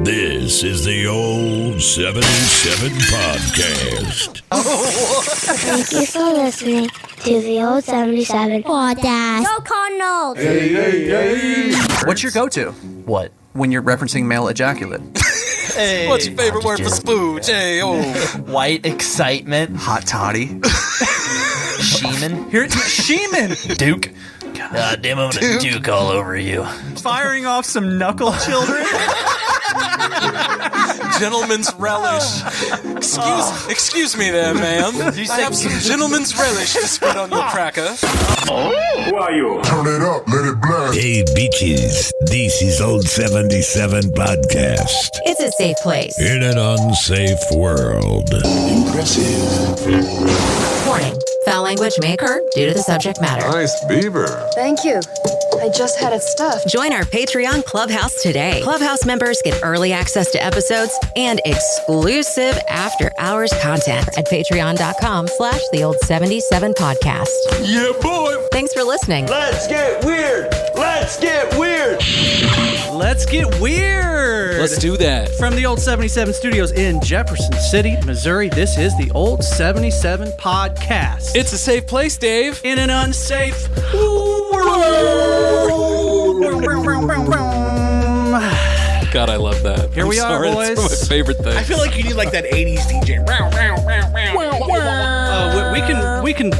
This is the Old 77 Podcast. Thank you for listening to the Old 77 Podcast. Go Cardinals! Hey. What's your go-to? What? When you're referencing male ejaculate? Hey. What's your favorite word for spooge? Hey, oh. White excitement. Hot toddy. Sheeman. Here, Sheeman. Duke. God damn, I'm gonna Duke all over you. Firing off some knuckle children. Gentleman's relish. Excuse me there, ma'am. I have some gentleman's relish to spread on your cracker. Who are you? Turn it up, let it blast. Hey, bitches. This is Old 77 Podcast. It's a safe place. In an unsafe world. Impressive. Warning. Foul language may occur due to the subject matter. Nice beaver. Thank you. I just had it stuffed. Join our Patreon Clubhouse today. Clubhouse members get early access to episodes and exclusive after-hours content at patreon.com/theold77podcast. Yeah, boy. Thanks for listening. Let's get weird. Let's get weird. Let's get weird. Let's do that. From the Old 77 Studios in Jefferson City, Missouri, this is the Old 77 Podcast. It's a safe place, Dave. In an unsafe world. God, I love that. Here we are, boys. It's one of my favorite things. I feel like you need like that 80s DJ. Oh, we can.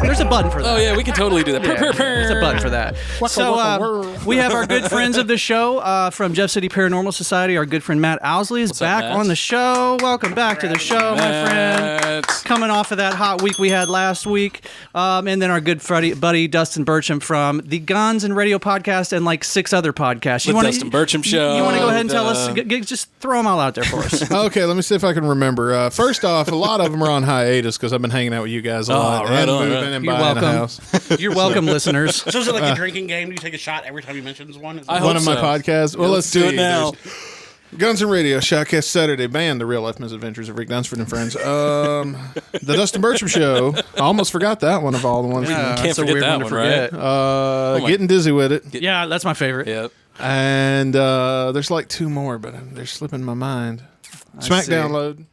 There's a button for that. Oh, yeah, we can totally do that. Yeah, there's a button for that. So we have our good friends of the show from Jeff City Paranormal Society. Our good friend Matt Owsley is back on the show. Welcome back to the show, my friend. Coming off of that hot week we had last week. And then our good buddy Dustin Burcham from the Guns and Radio Podcast and like 6 other podcasts. The Dustin Burcham Show. You want to go ahead and tell us? Just throw them all out there for us. Okay, let me see if I can remember. First off, a lot of them are on hiatus because I've been hanging out with you guys a lot. Right on, moving right. and You're buying a welcome. house. You're welcome, listeners. So is it like a drinking game? Do you take a shot every time he mentions one? Is it- One of my podcasts. Well, let's do see. it now. There's Guns and Radio, Shotcast Saturday Band, The Real Life Misadventures of Rick Dunsford and Friends. The Dustin Burcham Show. I almost forgot that one of all the ones. Yeah, Can't that's a forget weird that one to one, right? forget. Getting Dizzy with It. Yeah, that's my favorite. Yep. And there's like 2 more, but they're slipping my mind. Smack see. Download.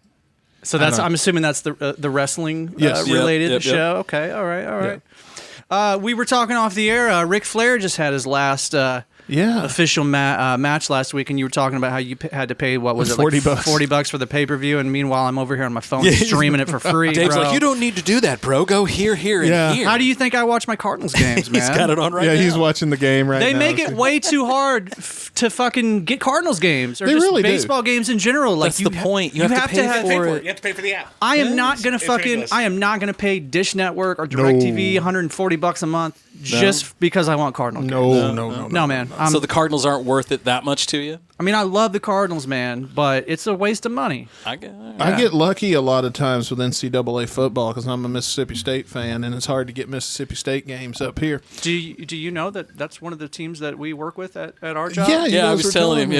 So I'm assuming that's the wrestling Yes. related Yep. show. Okay, all right. We were talking off the air. Ric Flair just had his last official match last week, and you were talking about how you had to pay what was it, $40 like $40 for the pay per view, and meanwhile I'm over here on my phone streaming it for free. Dave's bro. like, you don't need to do that, bro. Go here, and here. How do you think I watch my Cardinals games, man? He's got it on right now. Yeah, he's watching the game right now. They make it way too hard to fucking get Cardinals games or They just really do. baseball games in general. Like That's the point. You have to pay for it. You have to pay for the app. I am not gonna ridiculous. I am not gonna pay Dish Network or DirecTV $140 a month just because I want Cardinal games. No, man. So the Cardinals aren't worth it that much to you? I mean, I love the Cardinals, man, but it's a waste of money. I get lucky a lot of times with NCAA football because I'm a Mississippi State fan, and it's hard to get Mississippi State games up here. Do you know that that's one of the teams that we work with at our job? Yeah, I was telling him, me.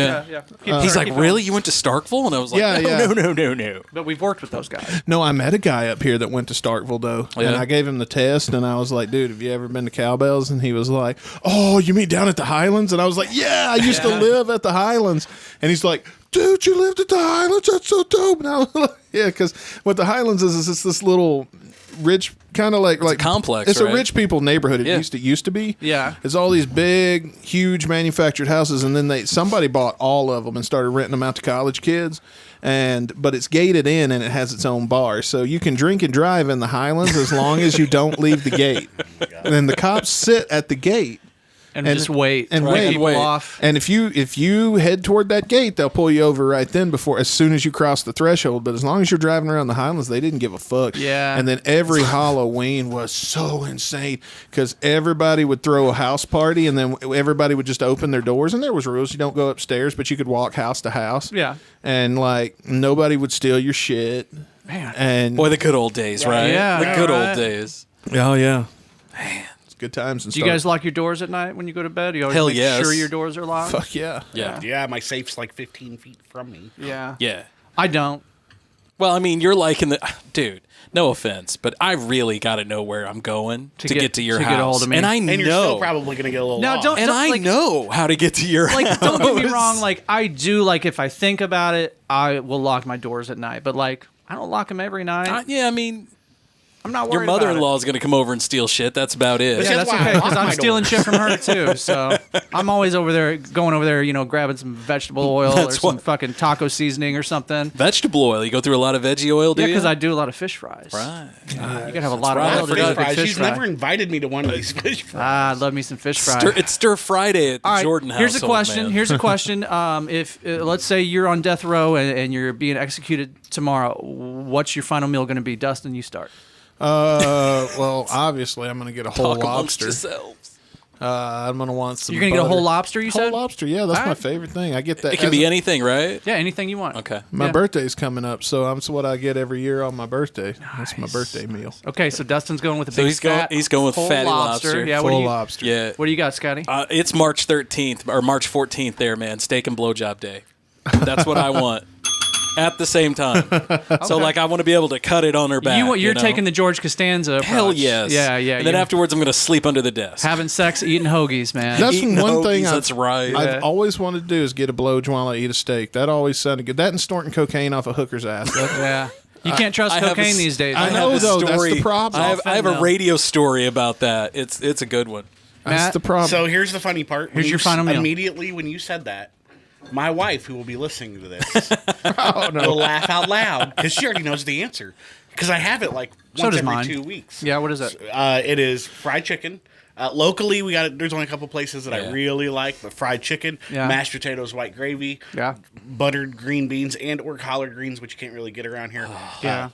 He's like, really? You went to Starkville? And I was like, no. But we've worked with those guys. No, I met a guy up here that went to Starkville, though, and I gave him the test, and I was like, dude, have you ever been to Cowbells? And he was like, oh, you mean down at the Highlands? And I was like, yeah, I used to live at the Highlands. And he's like, dude, you lived at the Highlands? That's so dope. And I was like, yeah, because what the Highlands is it's this little rich, kind of like a complex, It's right? a rich people neighborhood. It used to be. Yeah. It's all these big, huge manufactured houses, and then somebody bought all of them and started renting them out to college kids. But it's gated in and it has its own bar, so you can drink and drive in the Highlands as long as you don't leave the gate. And then the cops sit at the gate and just wait and wait people off. And if you head toward that gate, they'll pull you over right then as soon as you cross the threshold. But as long as you're driving around the Highlands, they didn't give a fuck. Yeah. And then every Halloween was so insane because everybody would throw a house party, and then everybody would just open their doors. And there was rules: you don't go upstairs, but you could walk house to house. Yeah. And like nobody would steal your shit. Man. And boy, the good old days, right? Yeah, the good right. old days. Oh yeah, man. Good times. Do you guys lock your doors at night when you go to bed? Do you always Hell make yes. sure your doors are locked? Fuck yeah. Yeah. Yeah, my safe's like 15 feet from me. Yeah. Yeah. I don't. Well, I mean, you're like in the dude. No offense, but I really got to know where I'm going to get to your house. Get a hold of me. And I And know. you're still probably going to get a little lost. I know how to get to your house. Like, don't get me wrong. Like, I do. Like, if I think about it, I will lock my doors at night. But like, I don't lock them every night. Yeah, I mean, I'm not your worried. mother-in-law is going to come over and steal shit. That's about it. Yeah, that's okay because I'm stealing shit from her too. So I'm always going over there, grabbing some vegetable oil or some fucking taco seasoning or something. Vegetable oil. You go through a lot of veggie oil, do you? Yeah, because I do a lot of fish fries. Right. You gotta have a lot of oil to do a big fish She's fry. never invited me to one of these fish fries. I love me some fish fries. It's Stir Friday at the Jordan house. Here's a question. Here's a question. If let's say you're on death row and you're being executed tomorrow, what's your final meal going to be? Dustin, you start. Well, obviously, I'm going to get a whole Talk amongst lobster. yourselves. I'm going to want some. You're going to get a whole lobster, you said? Whole lobster, yeah. That's my favorite thing. I get that. It can be anything, right? Yeah, anything you want. Okay. My birthday's coming up, so that's what I get every year on my birthday. That's my birthday meal. Okay, so Dustin's going with a big he's going with whole fatty lobster. Yeah, full lobster. Yeah. What do you got, Scotty? It's March 13th or March 14th there, man. Steak and blowjob day. That's what I want. At the same time. So, like, I want to be able to cut it on her back. You're taking the George Costanza approach. Hell yes. Yeah. And then afterwards, I'm going to sleep under the desk. Having sex, eating hoagies, man. That's Eating one hoagies, thing that's right. I've always wanted to do is get a blowjob while I eat a steak. That always sounded good. That and snorting cocaine off a hooker's ass. Yeah. You can't trust cocaine these days. I know, though. That's the problem. I have a radio story about that. It's a good one. That's the problem. So here's the funny part. Here's your final meal. Immediately when you said that, my wife, who will be listening to this, will laugh out loud because she already knows the answer. Because I have it like once every 2 weeks. Yeah, what is it? It is fried chicken. Locally, we got. There's only a couple places that I really like, but fried chicken, mashed potatoes, white gravy, buttered green beans, and or collard greens, which you can't really get around here.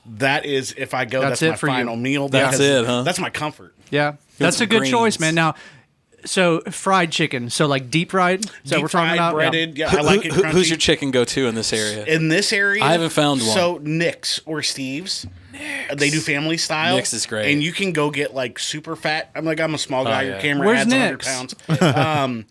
That is if I go. That's my final meal. That's it, huh? That's my comfort. Yeah, that's a good choice, man. Now. So fried chicken, so like deep fried. So we're talking about breaded. Yeah, I like it. Crunchy. Who's your chicken go-to in this area? In this area, I haven't found one. So Nick's or Steve's, they do family style. Nick's is great, and you can go get like super fat. I'm a small guy. Your camera Where's adds Nick's? 100 pounds.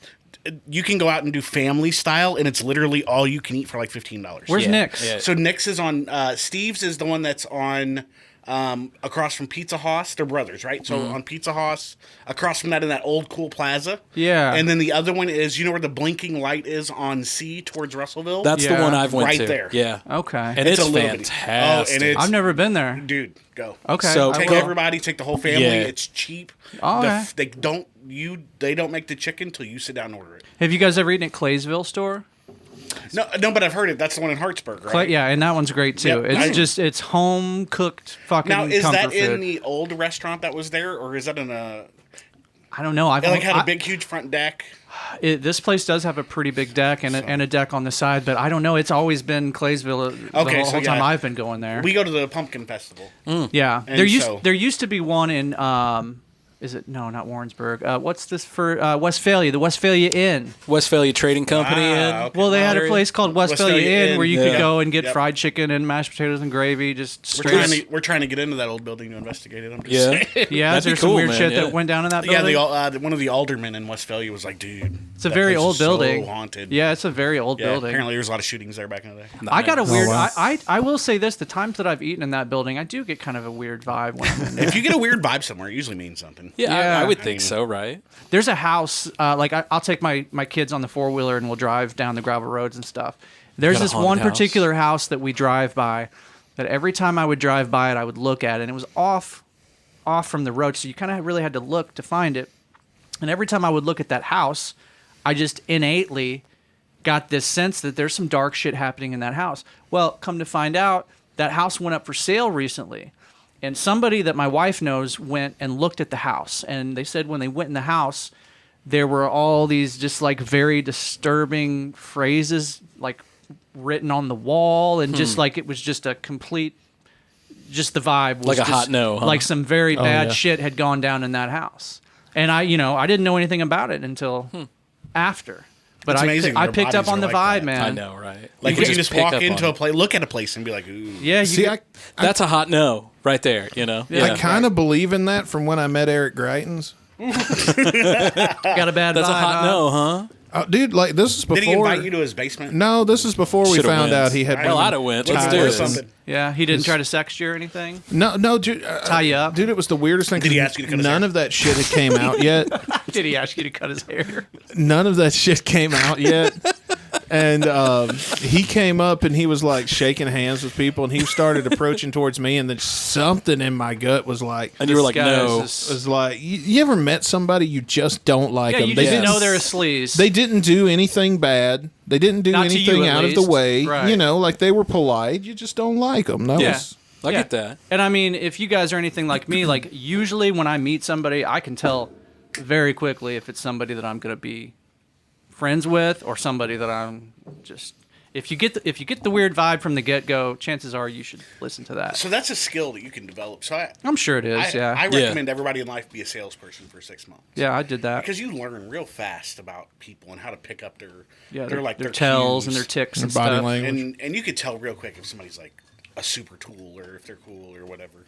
You can go out and do family style, and it's literally all you can eat for like $15. Where's Nick's? Yeah. So Nick's is on. Steve's is the one that's on. Across from Pizza House, they're brothers, right? So on Pizza House, across from that in that old cool plaza. Yeah. And then the other one is, where the blinking light is on C towards Russellville? That's the one I've went right to. there. Yeah. Okay. And it's a little fantastic. and I've never been there. Dude, go. Okay. So take everybody, take the whole family. Yeah. It's cheap. Okay. They don't make the chicken until you sit down and order it. Have you guys ever eaten at Claysville store? No, but I've heard it. That's the one in Hartsburg, right? Yeah, and that one's great too. Yep. It's home cooked fucking. Now, is comfort that in food. the old restaurant that was there, or is that in a? I don't know. I've had a big, huge front deck. This place does have a pretty big deck and a deck on the side, but I don't know. It's always been Claysville the whole time I've been going there. We go to the Pumpkin Festival. Yeah, And there used to be one in. Is it not Warrensburg? What's this for Westphalia? The Westphalia Inn. Westphalia Trading Company Inn. Okay. Well, they had a place called Westphalia Inn where you could go and get Yep. fried chicken and mashed potatoes and gravy, just straight. We're trying to get into that old building to investigate it. I'm just saying. Yeah, is there some weird shit that went down in that building? Yeah, one of the aldermen in Westphalia was like, dude, it's a very old building. So haunted. Yeah, it's a very old building. Apparently, there was a lot of shootings there back in the day. I got a weird. I will say this: the times that I've eaten in that building, I do get kind of a weird vibe when I'm in there. If you get a weird vibe somewhere, it usually means something. Yeah, I would think so, right? There's a house, I'll take my kids on the 4-wheeler and we'll drive down the gravel roads and stuff. There's this one particular house that we drive by that every time I would drive by it, I would look at it, and it was off from the road, so you kind of really had to look to find it. And every time I would look at that house, I just innately got this sense that there's some dark shit happening in that house. Well, come to find out, that house went up for sale recently. And somebody that my wife knows went and looked at the house. And they said when they went in the house, there were all these just like very disturbing phrases like written on the wall. And just like it was just a complete, just the vibe was like a just, hot no, huh? Like some very bad shit had gone down in that house. And I didn't know anything about it until after. But I picked up on the vibe, man. I know, right? Like you just walk into a place, look at a place, and be like, "Ooh." Yeah, that's a hot no right there. Yeah. I kind of believe in that from when I met Eric Greitens. Got a bad That's vibe, a hot no, huh? Dude, like this is before. Did he invite you to his basement? No, this is before we found out he had. Hell, I'd have went. Let's do it. Yeah, he didn't try to sex you or anything? No, dude. Tie you up? Dude, it was the weirdest thing. Did he ask you to cut his None hair? of that shit had came out yet. Did he ask you to cut his hair? None of that shit came out yet. And he came up and he was like shaking hands with people, and he started approaching towards me, and then something in my gut was like, and you were like, no. Was like, you ever met somebody you just don't like them? You just know they're a sleaze. They didn't do anything bad. They didn't do Not to anything you, at out of the least. way. Right. You know, like they were polite. You just don't like them. That was. I get that. And I mean, if you guys are anything like me, like usually when I meet somebody, I can tell very quickly if it's somebody that I'm going to be friends with or somebody that I'm just. If you get the weird vibe from the get go, chances are you should listen to that. So that's a skill that you can develop. So I'm sure it is. I recommend everybody in life be a salesperson for 6 months. Yeah, I did that because you learn real fast about people and how to pick up their their tells and their ticks and body stuff. language. And you could tell real quick if somebody's like a super tool or if they're cool or whatever.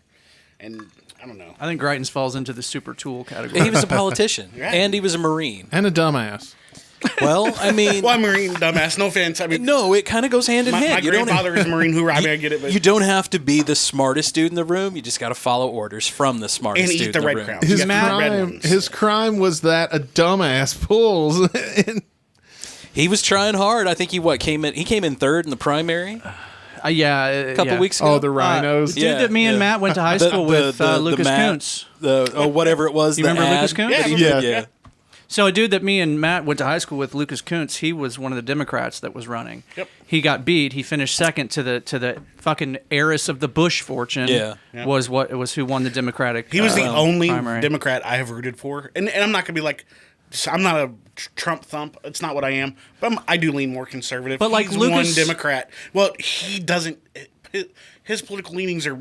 And I don't know. I think Greitens falls into the super tool category. He was a politician, Right. and he was a Marine. And a dumbass. Well, I mean... Well, Marine, dumbass. No offense. I mean... No, it kind of goes hand in hand. My grandfather is a Marine who... I mean, I get it, but... You don't have to be the smartest dude in the room. You just got to follow orders from the smartest And eat dude the in the red room. crowns. His crime was that a dumbass pulls. He was trying hard. I think he came in third in the primary. A couple weeks ago. Oh, the rhinos. The dude that me and Matt went to high school with, Lucas Kuntz. Whatever it was. You remember Lucas Kuntz? Yeah. So a dude that me and Matt went to high school with, Lucas Kuntz, he was one of the Democrats that was running. Yep. He got beat. He finished second to the fucking heiress of the Bush fortune. Yeah. Was who won the Democratic. He was the only primary. Democrat I have rooted for, and I'm not gonna be like, I'm not a Trump thump. It's not what I am, but I do lean more conservative. But like he's Lucas, one Democrat. Well, he doesn't. His political leanings are.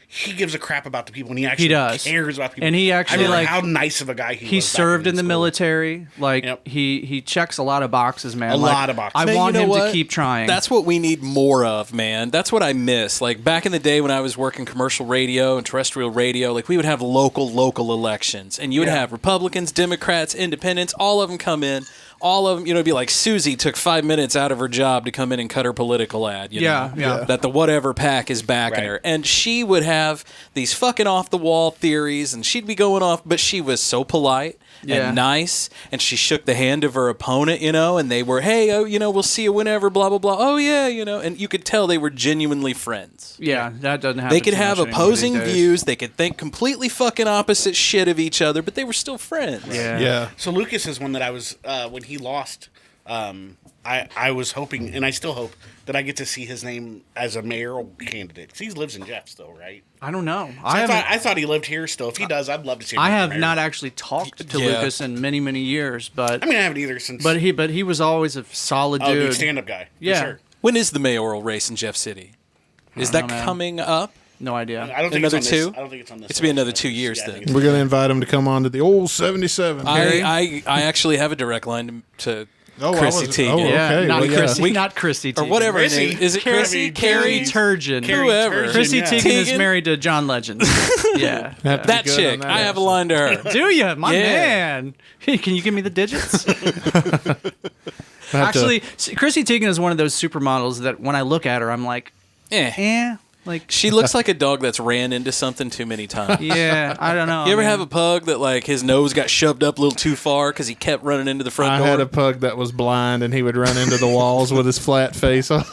He gives a crap about the people, and he actually cares about people. And he actually I remember how nice of a guy he was. He served in the school. military. Like he checks a lot of boxes, man. A lot of boxes. I Man, want you know him what? to keep trying. That's what we need more of, man. That's what I miss. Like back in the day when I was working commercial radio and terrestrial radio, like we would have local elections, and you would have Republicans, Democrats, Independents, all of them come in. All of them, it'd be like Susie took 5 minutes out of her job to come in and cut her political ad. You know, that the whatever pack is backing her. And she would have these fucking off the wall theories, and she'd be going off, but she was so polite and nice, and she shook the hand of her opponent, and they were, hey, we'll see you whenever, blah, blah, blah. Oh, yeah, and you could tell they were genuinely friends. Yeah, that doesn't happen. They could too have much opposing anymore these days. views. They could think completely fucking opposite shit of each other, but they were still friends. Yeah. So Lucas is one that I was when he lost. I was hoping, and I still hope, that I get to see his name as a mayoral candidate. 'Cause he lives in Jeff still, right? I don't know. So I thought he lived here still. If he does, I'd love to see him. I as have mayor. not actually talked to Lucas in many, many years, but I mean, I haven't either since. But he was always a solid dude. Big stand-up guy. Yeah. For sure. When is the mayoral race in Jeff City? Is that coming up? No idea. I don't think Another it's on two? This, I don't think it's on this. It's be another 2 years then. We're going to invite him to come on to the old 77. I actually have a direct line to Chrissy Teigen. Oh, okay. Not Well, yeah. Chrissy. Not Chrissy Teigen. Or whatever her Chrissy. name is. It Chrissy? Carrie Turgeon. Whoever. Chrissy yeah. Teigen is Teigen? married to John Legend. Yeah. Have to be That good chick. on that I have a episode. line to her. Do you? My Yeah. man. Hey, can you give me the digits? Actually, Chrissy Teigen is one of those supermodels that when I look at her, I'm like, like She looks like a dog that's ran into something too many times. yeah, I don't know. You ever man. have a pug that like his nose got shoved up a little too far because he kept running into the front I door? had a pug that was blind, and he would run into the walls with his flat face on.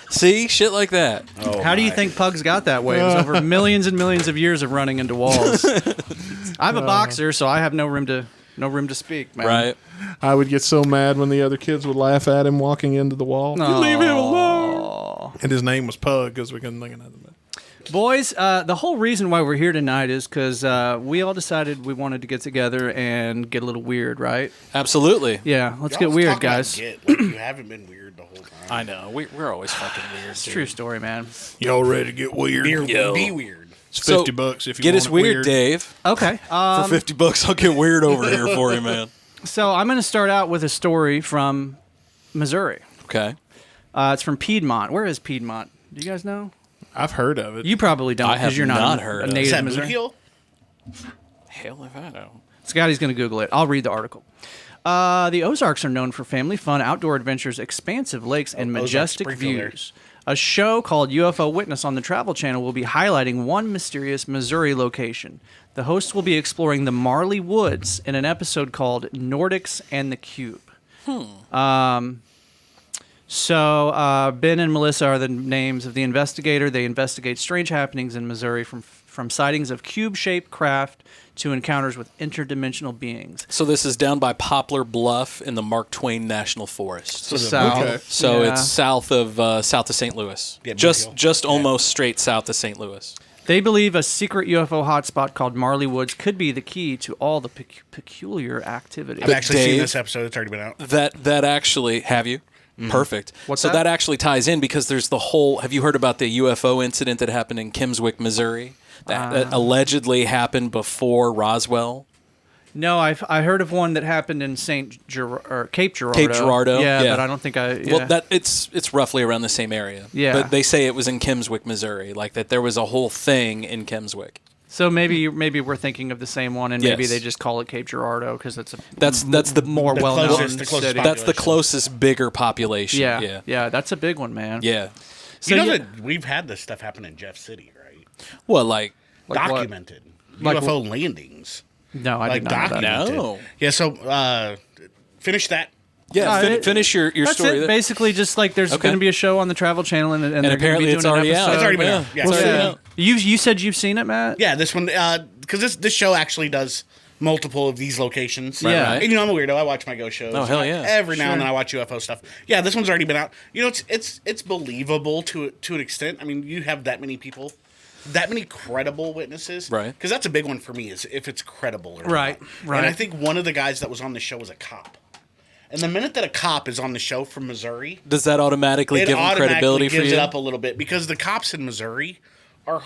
See, shit like that. Oh, How do you think pugs got that way? It was over millions and millions of years of running into walls. I'm a boxer, so I have no room to speak, man. Right. I would get so mad when the other kids would laugh at him walking into the wall. Aw. Leave him alone. And his name was Pug because we couldn't think of nothing. Boys, the whole reason why we're here tonight is because we all decided we wanted to get together and get a little weird, right? Absolutely. Yeah, let's Y'all get weird, talk about guys. Get. Like, you haven't been weird the whole time. I know. We're always fucking weird. It's a true story, man. Y'all ready to get weird? Be weird. It's So, $50 if you Get want us it weird, Dave. Okay. For $50, I'll get weird over here for you, man. So I'm going to start out with a story from Missouri. Okay. It's from Piedmont. Where is Piedmont? Do you guys know? I've heard of it. You probably don't I have because you're not not heard a of it. native Is that Missouri. Boot Heel? Hell if I know. Scotty's going to Google it. I'll read the article. The Ozarks are known for family fun, outdoor adventures, expansive lakes, and majestic views. A show called UFO Witness on the Travel Channel will be highlighting one mysterious Missouri location. The hosts will be exploring the Marley Woods in an episode called Nordics and the Cube. So Ben and Melissa are the names of the investigator. They investigate strange happenings in Missouri from sightings of cube-shaped craft to encounters with interdimensional beings. So this is down by Poplar Bluff in the Mark Twain National Forest. So south. Okay. So it's south of St. Louis. Yeah, just almost straight south of St. Louis. They believe a secret UFO hotspot called Marley Woods could be the key to all the peculiar activity. I've actually seen Dave, this episode. It's already been out. That actually, have you? Mm-hmm. Perfect. What's so that? that actually ties in because there's the whole, have you heard about the UFO incident that happened in Kimmswick, Missouri? That allegedly happened before Roswell? No, I heard of one that happened in Cape Girardeau. Cape Girardeau, yeah, but I don't think Well, it's roughly around the same area. Yeah. But they say it was in Kimmswick, Missouri, like that there was a whole thing in Kimmswick. So maybe we're thinking of the same one, and maybe Yes. they just call it Cape Girardeau because it's that's the more well-known closest city. That's the closest bigger population. Yeah, that's a big one, man. Yeah. So you know that we've had this stuff happen in Jeff City, right? Well, like Documented Like UFO landings. No, I did not know that. documented. No. Yeah, so finish that. Yeah, finish your That's story. it. Basically, just like there's Okay. going to be a show on the Travel Channel, and they're apparently gonna be it's doing already an out. episode. It's already been out. Yeah, It's it's already already out. You said you've seen it, Matt? Yeah, this one because this show actually does multiple of these locations. Yeah. And I'm a weirdo. I watch my ghost shows. Oh, hell yeah. Every now and then I watch UFO stuff. Yeah, this one's already been out. It's believable to an extent. I mean, you have that many people, that many credible witnesses, Right. Because that's a big one for me is if it's credible or Right, not. right. And I think one of the guys that was on the show was a cop. And the minute that a cop is on the show from Missouri, Does that automatically give them credibility for gives you? it up a little bit because the cops in Missouri are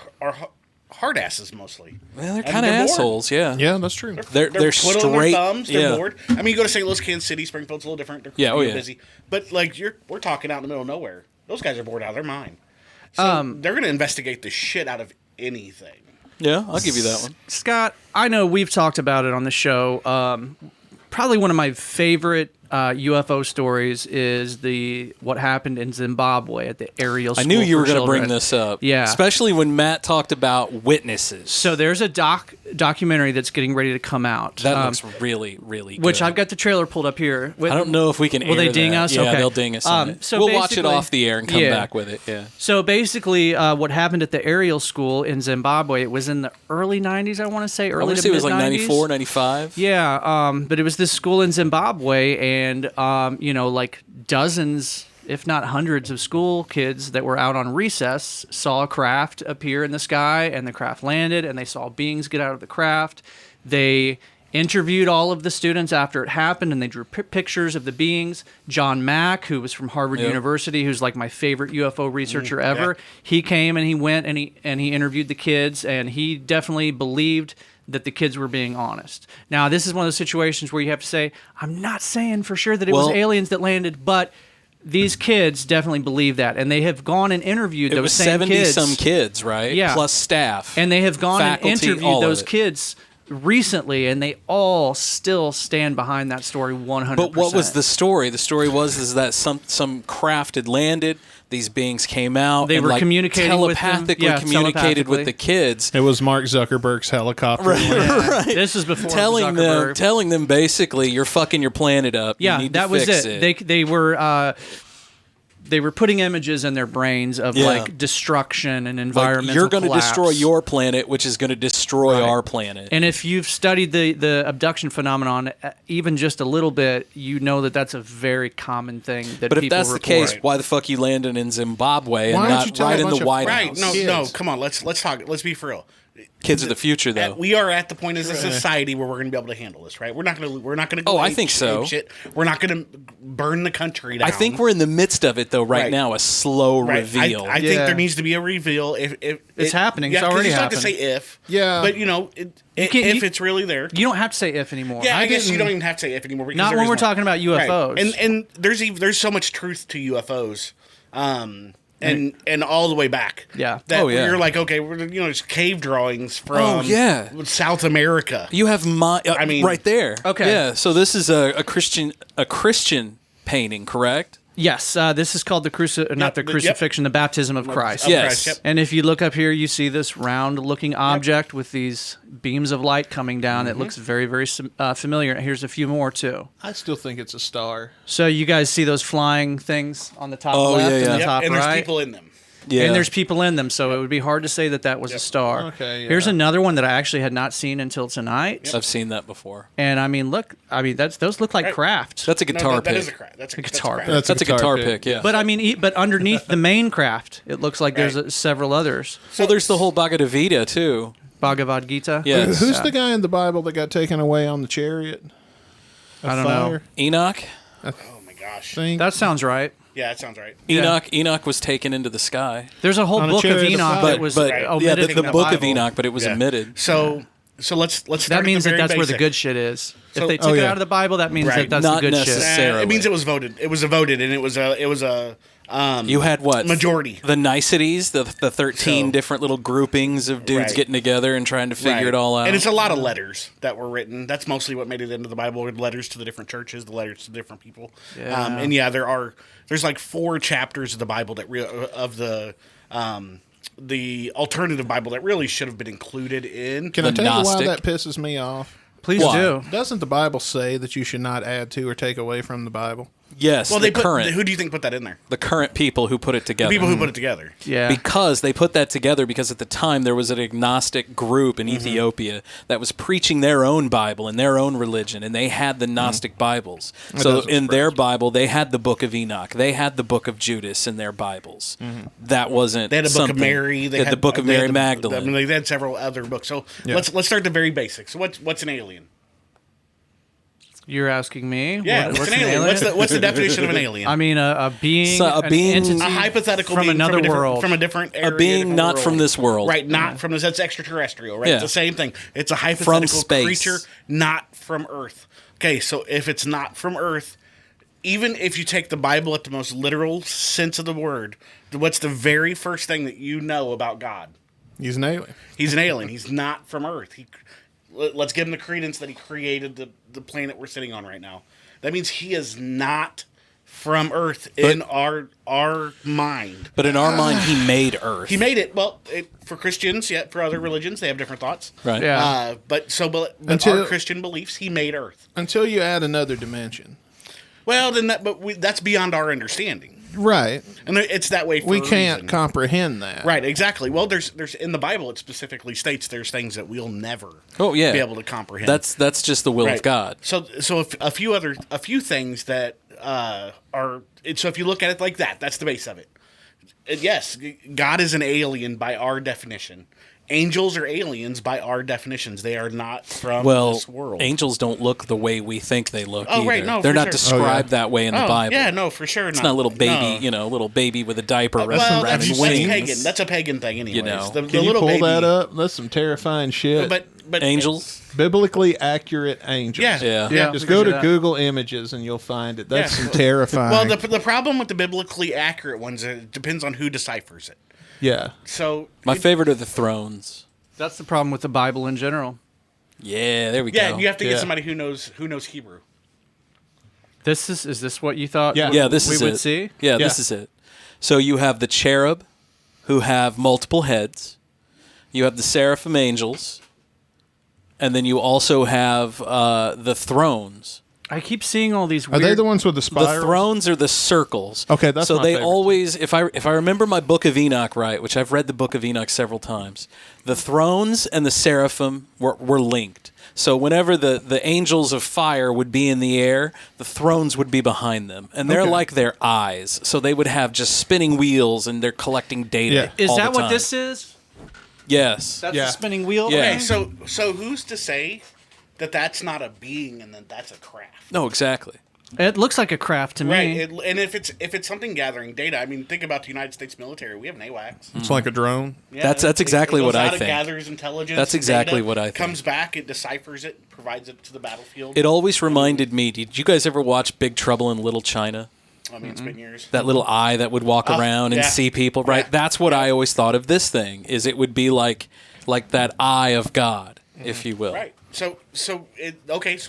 hard asses mostly. Well, they're I mean, kind of bored. assholes, yeah. Yeah, that's true. They're twiddling straight. their thumbs. They're yeah. bored. I mean, you go to St. Louis, Kansas City, Springfield's a little different. They're Yeah, oh, real yeah. busy. But like we're talking out in the middle of nowhere. Those guys are bored out of their mind. So they're going to investigate the shit out of anything. Yeah, I'll give you that one. Scott, I know we've talked about it on the show. Probably one of my favorite UFO stories is what happened in Zimbabwe at the Ariel School I knew you were going to bring this up. Yeah. Especially when Matt talked about witnesses. So there's a documentary that's getting ready to come out. That looks really, really good. Which I've got the trailer pulled up here. I don't know if we can Will air they ding that. us? Yeah, Okay. they'll ding us on it. So we'll watch it basically- off the air and come yeah. back with it. Yeah. So basically, what happened at the Ariel School in Zimbabwe, it was in the early 90s, I want to say. I want to say it was like 94, 95. Yeah, but it was this school in Zimbabwe, and like dozens, if not hundreds, of school kids that were out on recess saw a craft appear in the sky, and the craft landed, and they saw beings get out of the craft. They interviewed all of the students after it happened, and they drew pictures of the beings. John Mack, who was from Harvard University, who's like my favorite UFO researcher ever, he came and he went and he interviewed the kids, and he definitely believed that the kids were being honest. Now, this is one of those situations where you have to say, I'm not saying for sure that it was aliens that landed, but these kids definitely believe that, and they have gone and interviewed those same 70 kids. some kids, right? Yeah. Plus staff. And they have gone faculty, and interviewed all of those it. kids recently, and they all still stand behind that story 100%. But what was the story? The story was that some craft had landed. These beings came out. They and were communicating with them. telepathically Yeah, communicated with telepathically. the kids. It was Mark Zuckerberg's helicopter. Right. This is before telling Zuckerberg. them basically, you're fucking your planet up. Yeah, you need that to was fix it. They were putting images in their brains of like destruction and environmental Like, you're going to collapse. destroy your planet, which is going to destroy our planet. And if you've studied the abduction phenomenon even just a little bit, you know that that's a very common thing that But people if that's the report. case, why the fuck you landing in Zimbabwe and Why don't you not tell right a in bunch the of- White Right? House? No, come on. Let's talk. Let's be for real. Kids of the future, though. We are at the point as a society where we're going to be able to handle this, right? We're not going to. Oh, I think so. Shit. We're not going to burn the country down. I think we're in the midst of it, though, right Right. now, a slow Right. reveal. I think there needs to be a reveal. If It's happening. It's 'cause already you still have happening. to say if. Yeah. But if you- it's really there. You don't have to say if anymore. Yeah, I guess you don't even have to say if anymore. Because Not there when is we're one. talking about UFOs. Right. And there's so much truth to UFOs. and all the way back. Yeah. That you're like, okay, there's cave drawings from South America. You have right there. Okay. Yeah. So this is a Christian painting, correct? Yes, this is called the crucifixion, the baptism of Christ. Yes. Yep. And if you look up here, you see this round-looking object with these beams of light coming down. It looks very, very familiar. Here's a few more, too. I still think it's a star. So you guys see those flying things on the top left and the top and right? there's people in them. Yeah. And there's people in them, so it would be hard to say that was a star. Okay, yeah. Here's another one that I actually had not seen until tonight. I've seen that before. And those look like craft. That's a guitar pick. That is a craft. That's a guitar pick. That's a guitar pick, yeah. But but underneath the main craft, it looks like there's several others. So there's the whole Bhagavad Gita too. Bhagavad Gita. Yes. Who's the guy in the Bible that got taken away on the chariot? I don't know. Enoch. Oh my gosh. That sounds right. Yeah, that sounds right. Enoch was taken into the sky. There's a whole book of Enoch that was omitted the in book of Bible. Enoch, but it was omitted. So let's start that means at the very that's where the basic. good shit is. So- If they took it out of the Bible, that means Right. that's Not the good necessarily. shit. It means it was voted. It was voted, and it was a You had what? majority. The niceties, the 13 different little groupings of dudes Right. getting together and trying to figure it all out. And it's a lot of letters that were written. That's mostly what made it into the Bible. Letters to the different churches, the letters to different people. Yeah. There's like 4 chapters of the Bible that the alternative Bible that really should have been included in. Can I tell you why that pisses me off? Please do. Doesn't the Bible say that you should not add to or take away from the Bible? Yes, Well, who do you think put that in there? the current people who put it together. The people who put it together. Yeah. Because they put that together because at the time there was an agnostic group in Ethiopia that was preaching their own Bible and their own religion, and they had the Gnostic Bibles. So in their Bible, they had the Book of Enoch. They had the Book of Judas in their Bibles. That wasn't They had the Book of something- Mary. They had the Book of Mary Magdalene. I mean, they had several other books. So let's start the very basics. So what's an alien? You're asking me? Yeah, what's an alien? What's the definition of an alien? I mean, a being, So a being- an entity a hypothetical from being another world. from a different area, A being different not world. from this world. Right? Not from this. That's extraterrestrial, right? Yeah. It's the same thing. It's a hypothetical space. creature, not from Earth. Okay, so if it's not from Earth, even if you take the Bible at the most literal sense of the word, what's the very first thing that you know about God? He's an alien. He's an alien. He's not from Earth. Let's give him the credence that he created the planet we're sitting on right now. That means he is not from Earth in our mind. But in our mind, he made Earth. He made it. Well, for Christians, for other religions, they have different thoughts. Right. Yeah. But Until- our Christian beliefs, he made Earth. Until you add another dimension. Well, then that's beyond our understanding. Right. And it's that way for We a can't reason. comprehend that. Right, exactly. Well, there's in the Bible it specifically states there's things that we'll never be able to comprehend. That's just the will of God. So a few things that are so if you look at it like that, that's the base of it. Yes, God is an alien by our definition. Angels are aliens by our definitions. They are not from this world. Angels don't look the way we think they look. Oh, either. right, no, they're for not sure. described that way in the Bible. Yeah, no, for sure. It's not a little baby, little baby with a diaper Well, wrapped that's in wings. pagan. That's a pagan thing, anyways. You know. The Can you little pull baby, that up? That's some terrifying shit. But Angels. Biblically accurate angels. Yeah. Just go to Google Images and you'll find it. That's some terrifying. Well, the problem with the biblically accurate ones, it depends on who deciphers it. Yeah. So My favorite are the thrones. That's the problem with the Bible in general. Yeah, there we go. Yeah, you have to get somebody who knows Hebrew. Is this what you thought? Yeah, this we is would it. see. Yeah, this is it. So you have the cherub, who have multiple heads. You have the seraphim angels, and then you also have the thrones. I keep seeing all these Are weird... they the ones with the spirals? The thrones are the circles. Okay, that's so my they favorite. always, if I remember my Book of Enoch right, which I've read the Book of Enoch several times, the thrones and the seraphim were linked. So whenever the angels of fire would be in the air, the thrones would be behind them, and they're like their eyes. So they would have just spinning wheels, and they're collecting data. Yeah. Is all that the what time. this is? Yes. That's the spinning wheel? Yeah. thing? Okay, so who's to say that that's not a being and that that's a craft? No, exactly. It looks like a craft to me. Right, and if it's something gathering data, I mean, think about the United States military. We have an AWACS. It's like a drone. Yeah, That's exactly it goes what I out, it think. gathers intelligence. That's exactly data, what I think. Comes back, it deciphers it, provides it to the battlefield. It always reminded me. Did you guys ever watch Big Trouble in Little China? I mean, it's been years. That little eye that would walk around and see people, right? Yeah. That's what I always thought of this thing, is it would be like that eye of God, if you will. Right. So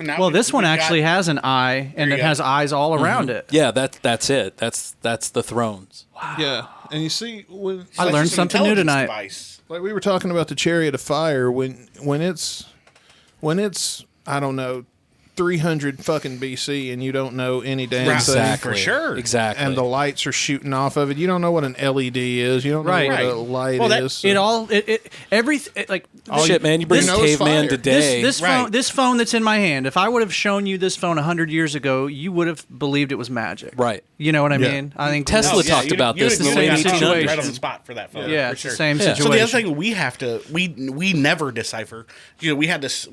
now. Well, this one actually has an eye, and it has eyes all around it. Yeah, that's it. That's the thrones. Wow. Yeah, and you see, I learned something new tonight. Like we were talking about the Chariot of Fire, when it's I don't know, 300 fucking BC, and you don't know any damn thing. For sure. Exactly. And the lights are shooting off of it. You don't know what an LED is. You don't know what a light is. Shit, man, you bring caveman today. This phone that's in my hand, if I would have shown you this phone 100 years ago, you would have believed it was magic. Right. You know what I mean? I think Tesla talked about this in the late 1800s. Right on the spot for that phone. Yeah, for it's sure. the same situation. So the other thing we never decipher. We had this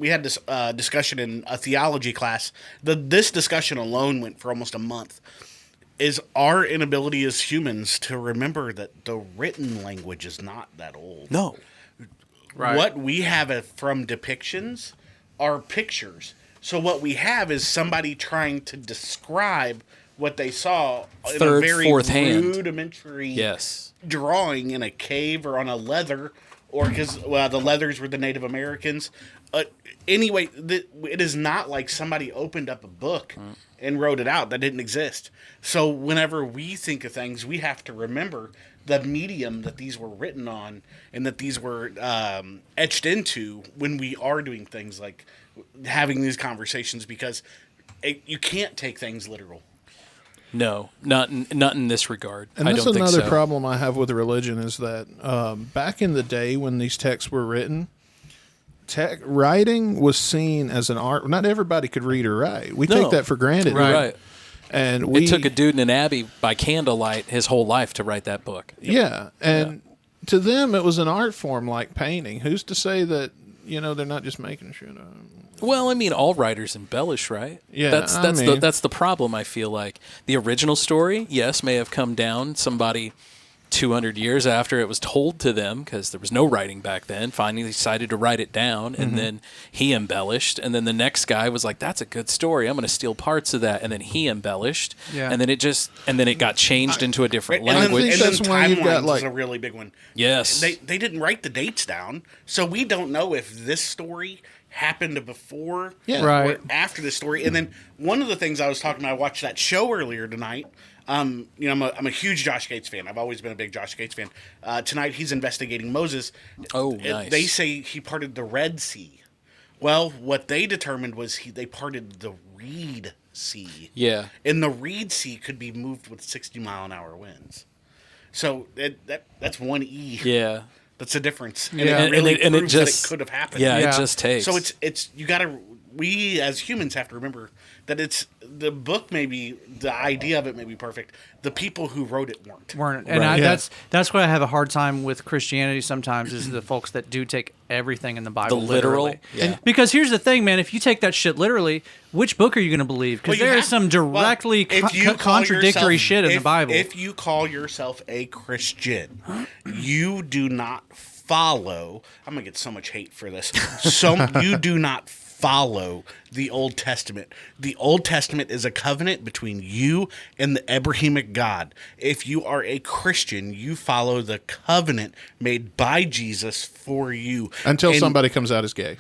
discussion in a theology class. This discussion alone went for almost a month. Is our inability as humans to remember that the written language is not that old. No. Right. What we have from depictions are pictures. So what we have is somebody trying to describe what they saw in a very rudimentary drawing in a cave or on a leather, or because the leathers were the Native Americans. Anyway, it is not like somebody opened up a book and wrote it out. That didn't exist. So whenever we think of things, we have to remember the medium that these were written on and that these were etched into when we are doing things like having these conversations, because you can't take things literal. No, not in this regard. And that's another problem I have with religion is that back in the day when these texts were written, writing was seen as an art. Not everybody could read or write. We take that for granted. Right. And it took a dude in an abbey by candlelight his whole life to write that book. Yeah. And to them, it was an art form like painting. Who's to say that, they're not just making shit up? Well, I mean, all writers embellish, right? Yeah, that's the problem. I feel like the original story, yes, may have come down somebody 200 years after it was told to them, because there was no writing back then. Finally decided to write it down, and then he embellished, and then the next guy was like, "That's a good story. I'm going to steal parts of that," and then he embellished, and then it got changed into a different language. And then timelines is a really big one. Yes, they didn't write the dates down, so we don't know if this story happened before or after the story. And then one of the things I was talking about, I watched that show earlier tonight. I'm a huge Josh Gates fan. I've always been a big Josh Gates fan. Tonight he's investigating Moses. Oh, nice. They say he parted the Red Sea. Well, what they determined was they parted the Reed Sea. Yeah. And the Reed Sea could be moved with 60-mile-an-hour winds. So that's one E. Yeah. That's the difference. And it really proves that just it could have happened. Yeah, it just takes. So it's you got to. We as humans have to remember that it's the book. Maybe the idea of it may be perfect. The people who wrote it weren't. And that's what I have a hard time with Christianity sometimes, is the folks that do take everything in the Bible literally. Yeah. Because here's the thing, man. If you take that shit literally, which book are you going to believe? Because there is some directly contradictory shit in the Bible. If you call yourself a Christian, you do not follow. I'm going to get so much hate for this. You do not follow the Old Testament. The Old Testament is a covenant between you and the Abrahamic God. If you are a Christian, you follow the covenant made by Jesus for you. Until somebody comes out as gay.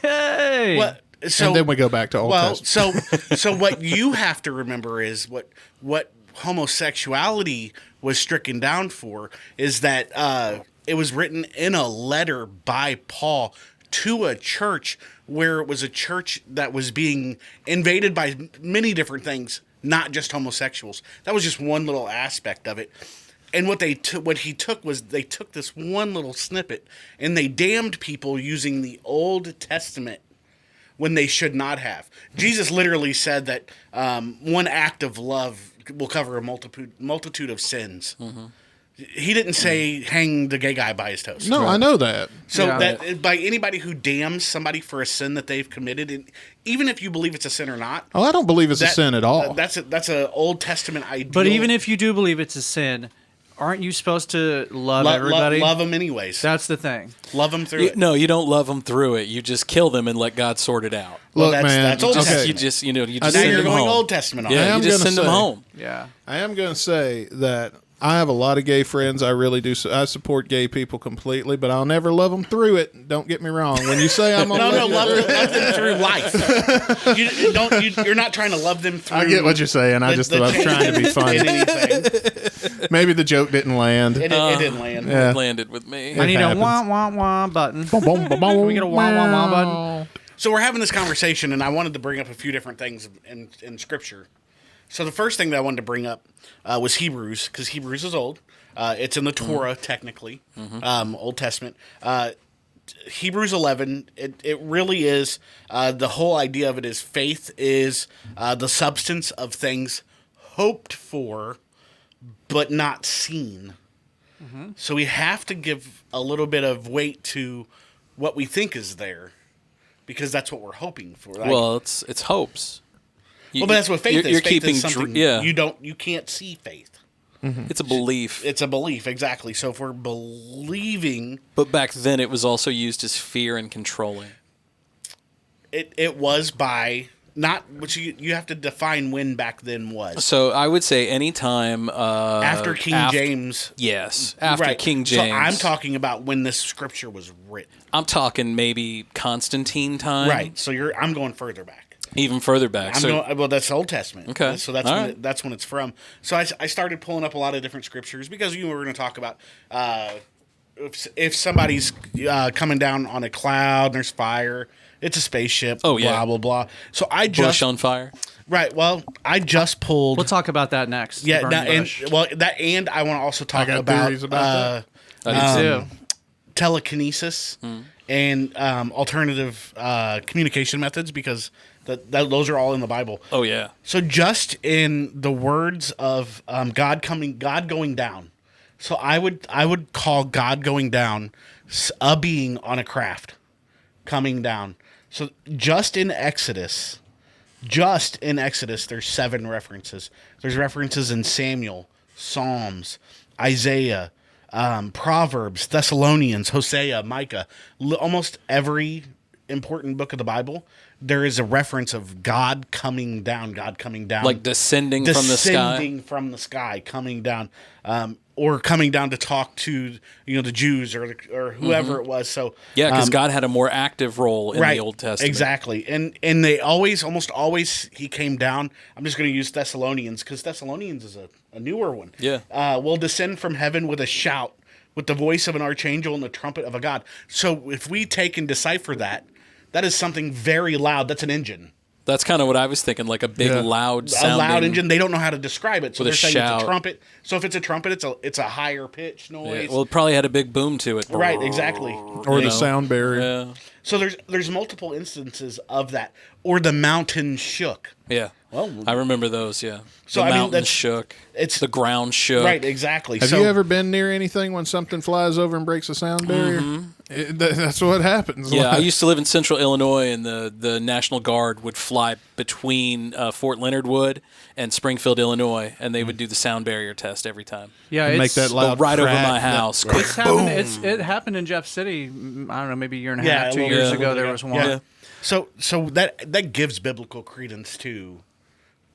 Hey! And then we go back to Old Testament. So what you have to remember is what homosexuality was stricken down for is that it was written in a letter by Paul to a church where it was a church that was being invaded by many different things, not just homosexuals. That was just one little aspect of it. And what he took was they took this one little snippet and they damned people using the Old Testament when they should not have. Jesus literally said that one act of love will cover a multitude of sins. Mm-hmm. He didn't say hang the gay guy by his toes. No, I know that. So that by anybody who damns somebody for a sin that they've committed, and even if you believe it's a sin or not. Oh, I don't believe it's a sin at all. That's an Old Testament idea. But even if you do believe it's a sin, aren't you supposed to love everybody? Love them anyways. That's the thing. Love them through it. No, you don't love them through it. You just kill them and let God sort it out. Look, man, that's Old Testament. You just now send you're them going home. Old Testament on it. Yeah, you just send them home. Yeah. I am going to say that I have a lot of gay friends. I really do. I support gay people completely, but I'll never love them through it. Don't get me wrong. When you say I'm gonna love them through life. You're not trying to love them through. I get what you're saying. I was trying to be funny. Maybe the joke didn't land. It didn't land. Yeah. It landed with me. I need a wah button. Can we get a wah button? So we're having this conversation, and I wanted to bring up a few different things in Scripture. So the first thing that I wanted to bring up was Hebrews, because Hebrews is old. It's in the Torah, technically, Old Testament. Hebrews 11, it really is, the whole idea of it is faith is the substance of things hoped for, but not seen. Mm-hmm. So we have to give a little bit of weight to what we think is there, because that's what we're hoping for. Well, it's hopes. But that's what faith is. You're faith keeping is something you can't see faith. Mm-hmm. It's a belief. It's a belief, exactly. So if we're believing, but back then it was also used as fear and controlling. It was by not, which you have to define when back then was. So I would say anytime after King James. Yes, after King James. So I'm talking about when this scripture was written. I'm talking maybe Constantine time. Right. So I'm going further back. Even further back. Well, that's Old Testament. Okay. So that's when it's from. So I started pulling up a lot of different scriptures because were going to talk about if somebody's coming down on a cloud and there's fire, it's a spaceship. Oh yeah. Blah blah blah. So Bush on fire. Right. Well, I just pulled. We'll talk about that next. Yeah. And I want to also talk about that. I do too. Telekinesis and alternative communication methods, because those are all in the Bible. Oh yeah. So just in the words of God going down. So I would call God going down a being on a craft coming down. So just in Exodus, there's 7 references. There's references in Samuel, Psalms, Isaiah, Proverbs, Thessalonians, Hosea, Micah. Almost every important book of the Bible, there is a reference of God coming down, like descending from the sky, coming down, or coming down to talk to the Jews or whoever it was. So yeah, because God had a more active role in the Old Testament. Exactly, and they almost always he came down. I'm just going to use Thessalonians because Thessalonians is a newer one. Yeah, will descend from heaven with a shout, with the voice of an archangel and the trumpet of a God. So if we take and decipher that is something very loud. That's an engine. That's kind of what I was thinking, like a big loud sounding. A loud engine. They don't know how to describe it, so they're saying shout. It's a trumpet. So if it's a trumpet, it's a higher pitch noise. Yeah. Well, it probably had a big boom to it. Right, exactly. Or the sound barrier. Yeah. So there's multiple instances of that. Or the mountain shook. Yeah. Well, I remember those, yeah. So the mountain shook. It's the ground shook. Right, exactly. Have you ever been near anything when something flies over and breaks a sound barrier? Mm-hmm. That's what happens. Yeah, I used to live in central Illinois, and the National Guard would fly between Fort Leonard Wood and Springfield, Illinois, and they would do the sound barrier test every time. Yeah, make that loud right crack. over my house. It happened in Jeff City. I don't know, maybe a year and a half, 2 years ago. There was one. Yeah. So that gives biblical credence to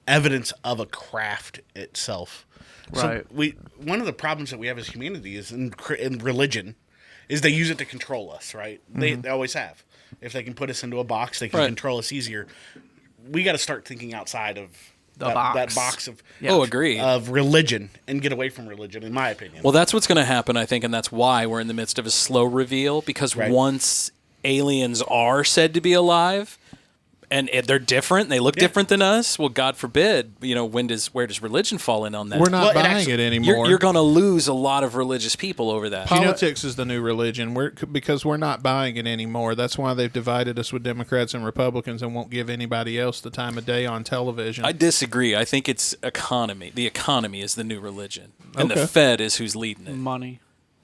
evidence of a craft itself. Right. So one of the problems that we have as humanity is in religion is they use it to control us, right? Mm-hmm. They always have. If they can put us into a box, they can control us easier. We got to start thinking outside of that box of agreed. Of religion and get away from religion, in my opinion. Well, that's what's going to happen, I think, and that's why we're in the midst of a slow reveal, because once aliens are said to be alive, and they're different, they look different than us, well, God forbid, where does religion fall in on that? We're not buying it anymore. You're going to lose a lot of religious people over that. Politics is the new religion because we're not buying it anymore. That's why they've divided us with Democrats and Republicans and won't give anybody else the time of day on television. I disagree. I think it's economy. The economy is the new religion, and the Fed is who's leading it. Money.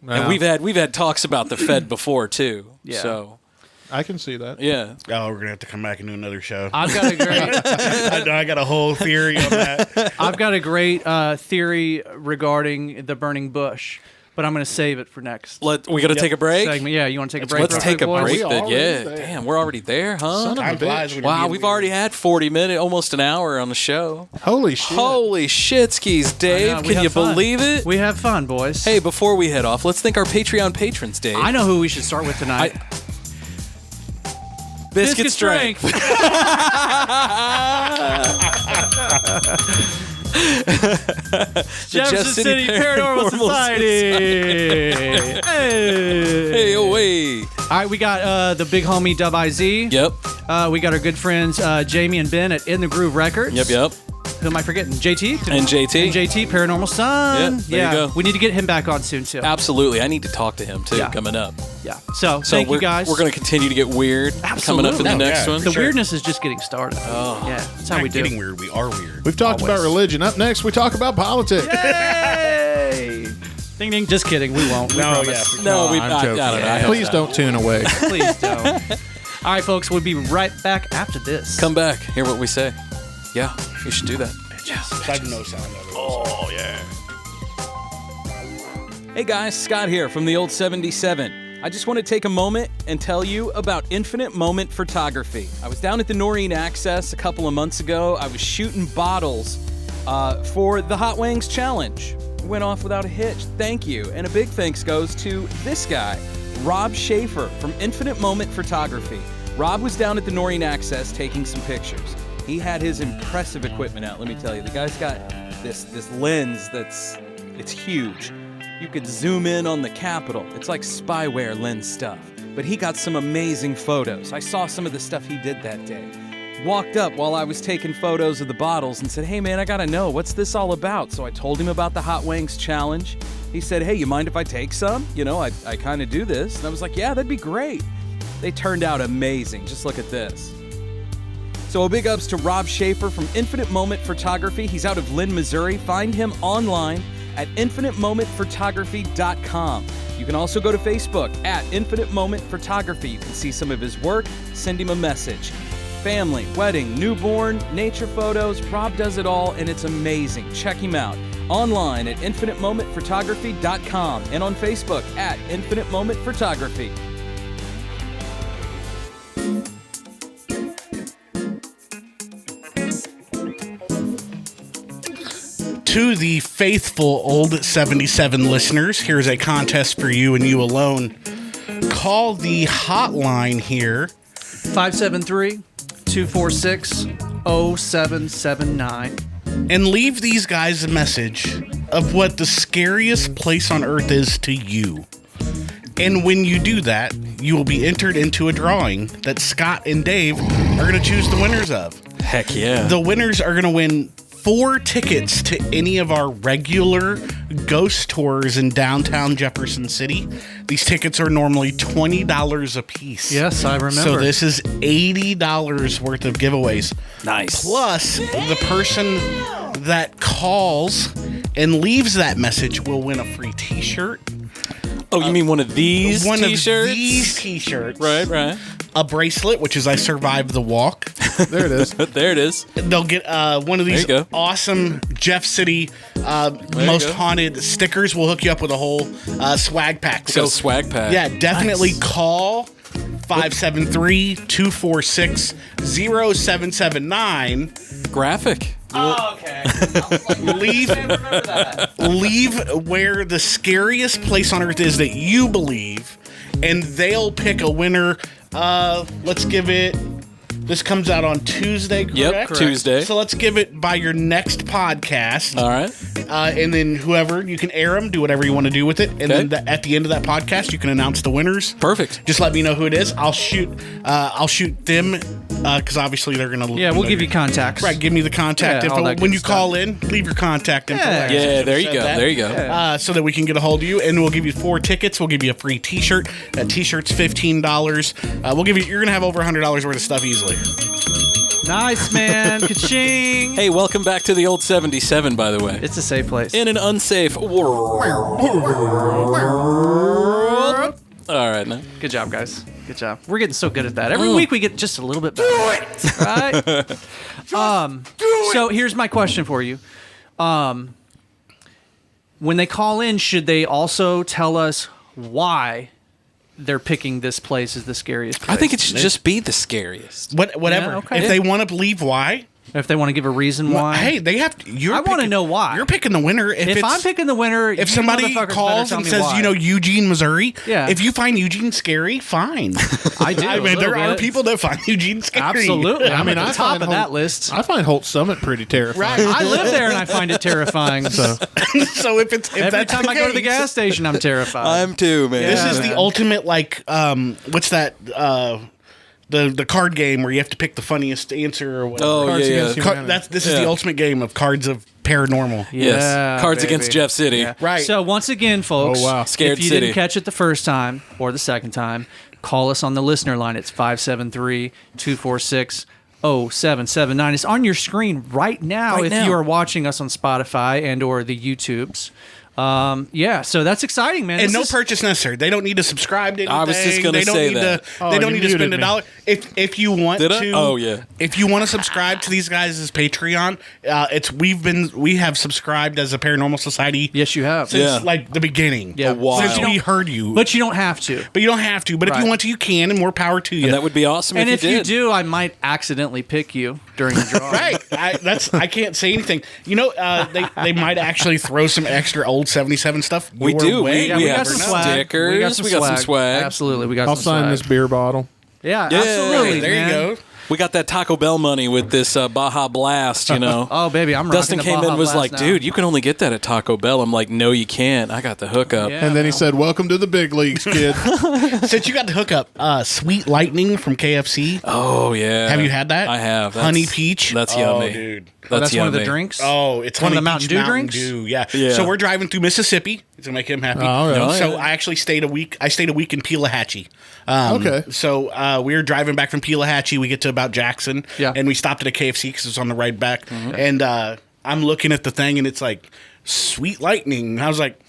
And we've had talks about the Fed before too. Yeah. So I can see that. Yeah. Oh, we're going to have to come back and do another show. I've got a great... I got a whole theory on that. I've got a great theory regarding the burning bush. But I'm going to save it for next. We got to take a break? Segment. Yeah, you want to take a break? Let's take a break then. Yeah. there. Damn, we're already there, huh? Son of a bitch. Wow, we've already had 40 minutes, almost an hour on the show. Holy shit. Holy shitskis, Dave. Can you believe it? We have fun, boys. Hey, before we head off, let's thank our Patreon patrons, Dave. I know who we should start with tonight. Biscuit Strength. Jefferson City Paranormal Society. Hey, away. All right, we got the big homie Dub IZ. Yep. We got our good friends Jamie and Ben at In the Groove Records. Yep. Who am I forgetting? JT? And JT, Paranormal Son. Yep, there you go. We need to get him back on soon, too. Absolutely. I need to talk to him, too, coming up. Yeah. So thank you, guys. We're going to continue to get weird coming up in the next one. The weirdness is just getting started. Oh. Yeah, that's how we do. Getting weird. We are weird. We've talked about religion. Up next, we talk about politics. Yay! Ding, ding. Just kidding. We won't. We promise. No, we've I'm not. joking. I don't Please don't tune away. Please don't. All right, folks. We'll be right back after this. Come back. Hear what we say. Yeah, you should do that. No sound of it. Oh, yeah. Hey guys, Scott here from the old 77. I just want to take a moment and tell you about Infinite Moment Photography. I was down at the Noreen Access a couple of months ago. I was shooting bottles for the Hot Wings Challenge. Went off without a hitch. Thank you. And a big thanks goes to this guy, Rob Schaefer from Infinite Moment Photography. Rob was down at the Noreen Access taking some pictures. He had his impressive equipment out, let me tell you. The guy's got this lens it's huge. You could zoom in on the Capitol. It's like spyware lens stuff. But he got some amazing photos. I saw some of the stuff he did that day. Walked up while I was taking photos of the bottles and said, hey man, I gotta know, what's this all about? So I told him about the Hot Wings Challenge. He said, hey, you mind if I take some? You know, I kind of do this. And I was like, yeah, that'd be great. They turned out amazing. Just look at this. So a big ups to Rob Schaefer from Infinite Moment Photography. He's out of Lynn, Missouri. Find him online at infinitemomentphotography.com. You can also go to Facebook at Infinite Moment Photography. You can see some of his work. Send him a message. Family, wedding, newborn, nature photos. Rob does it all, and it's amazing. Check him out online at infinitemomentphotography.com and on Facebook at Infinite Moment Photography. To the faithful old 77 listeners, here's a contest for you and you alone. Call the hotline here. 573-246-0779. And leave these guys a message of what the scariest place on earth is to you. And when you do that, you will be entered into a drawing that Scott and Dave are going to choose the winners of. Heck yeah. The winners are going to win 4 tickets to any of our regular ghost tours in downtown Jefferson City. These tickets are normally $20 a piece. Yes, I remember. So this is $80 worth of giveaways. Nice. Plus, the person that calls and leaves that message will win a free t-shirt. Oh, you mean one of these t-shirts? One of these t-shirts. Right. A bracelet, which is I survived the walk. There it is. There it is. They'll get one of these awesome Jeff City most haunted stickers. We'll hook you up with a whole swag pack. So swag pack. Yeah, definitely call 573-246-0779. Graphic. Oh, okay. Leave where the scariest place on earth is that you believe, and they'll pick a winner. Let's give it. This comes out on Tuesday, correct? Yep, Tuesday. So let's give it by your next podcast. All right. And then whoever, you can air them, do whatever you want to do with it. And then at the end of that podcast, you can announce the winners. Perfect. Just let me know who it is. I'll shoot them because obviously they're going to. Yeah, we'll give you contacts. Right, give me the contact info. When you call in, leave your contact info. Yeah, there you go. There you go. So that we can get a hold of you, and we'll give you 4 tickets. We'll give you a free T-shirt. That T-shirt's $15. We'll give you. You're going to have over $100 worth of stuff easily. Nice, man. Ka-ching. Hey, welcome back to the old 77, by the way. It's a safe place. In an unsafe world. All right, man. Good job, guys. Good job. We're getting so good at that. Every week we get just a little bit better. Right? So here's my question for you. When they call in, should they also tell us why they're picking this place as the scariest place? I think it should just be the scariest. Whatever. Yeah, okay. If they want to believe why. If they want to give a reason why. Hey, they have to. I want to know why. You're picking the winner. If I'm picking the winner, if somebody calls and says, Eugene, Missouri, if you find Eugene scary, fine. I do. I mean, there are people that find Eugene scary. Absolutely. I mean, at the top of that list. I find Holt Summit pretty terrifying. Right. I live there and I find it terrifying. So every time I go to the gas station, I'm terrified. I'm too, man. This is the ultimate, what's that? The card game where you have to pick the funniest answer or whatever. Oh, This is the ultimate game of Cards of Paranormal. Yes. Cards Against Jeff City. Yeah. Right. So once again, folks, Scared if you City. didn't catch it the first time or the second time, call us on the listener line. It's 573-246-0779. It's on your screen right now if you are watching us on Spotify and or the YouTubes. So that's exciting, man. And no purchase necessary. They don't need to subscribe to anything. I was just going to say that. They don't need to spend $1. If you want if you want to subscribe to these guys' Patreon, we have subscribed as a Paranormal Society. Yes, you have. Since like the beginning. Yeah, since we heard you. But you don't have to. But if you want to, you can, and more power to you. And that would be awesome. And if you do, I might accidentally pick you during the draw. Right. I can't say anything. They might actually throw some extra old 77 stuff. We do. We have some some swag. stickers. We got some swag. Absolutely. We got I'll some swag. sign this beer bottle. Yeah, absolutely. There you go. We got that Taco Bell money with this Baja Blast, Oh, baby, I'm Dustin rocking the came in Baja and was Blast like, now. dude, you can only get that at Taco Bell. I'm like, no, you can't. I got the hookup. Yeah. And then he said, welcome to the big leagues, kid. Since you got the hookup, Sweet Lightning from KFC. Oh, yeah. Have you had that? I have. Honey peach. That's yummy. Dude. That's yummy. one of the drinks? Oh, it's one of the Mountain Dew drinks? Yeah. Yeah. So we're driving through Mississippi. It's gonna make him happy. Oh, really? So I actually stayed a week. I stayed a week in Pelahatchie. Okay. So we were driving back from Pelahatchie. We get to about Jackson. Yeah. And we stopped at a KFC because it was on the ride back. And I'm looking at the thing, and it's like Sweet Lightning. I was like,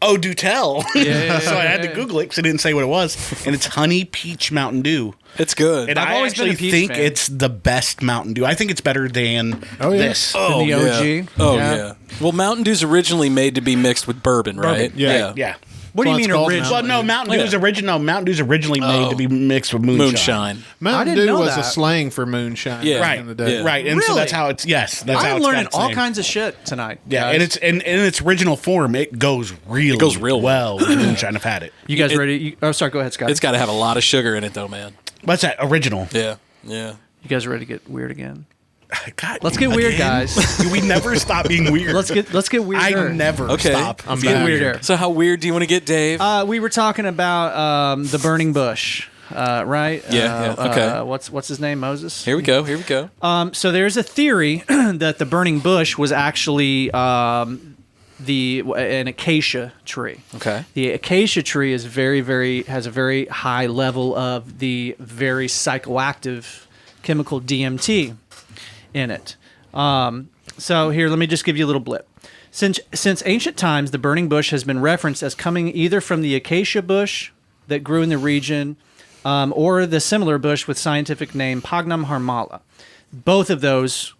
oh, do tell. So I had to Google it because it didn't say what it was. And it's Honey Peach Mountain Dew. It's good. And I've I always been a actually peach think fan. it's the best Mountain Dew. I think it's better than this. Oh, the OG? yeah. Oh, yeah. Well, Mountain Dew's originally made to be mixed with bourbon, right? Yeah. What do you Well, mean it's called original? Well, no, Mountain Dew's original. Mountain Dew's originally made to be mixed with moonshine. Mountain didn't Dew know was that. a slang for moonshine back in the day. Right. And so Really? that's how it's. Yes, that's how I'm it's learning got its all name. kinds of shit tonight. Yeah, guys. and it's in its original form. It goes real well with moonshine. I've had it. You guys ready? Sorry, go ahead, Scott. It's got to have a lot of sugar in it, though, man. What's that? Original. Yeah. Yeah. You guys ready to get weird again? God, Let's get weird, again? guys. We never stop being weird. Let's get weird. I never stop. I'm get weirder. So how weird do you want to get, Dave? We were talking about the burning bush, right? Yeah. Okay. What's his name? Moses. Here we go. So there's a theory that the burning bush was actually an acacia tree. Okay. The acacia tree is has a very high level of the very psychoactive chemical DMT in it. So here, let me just give you a little blip. Since ancient times, the burning bush has been referenced as coming either from the acacia bush that grew in the region or the similar bush with scientific name Pagnum harmala. Both of those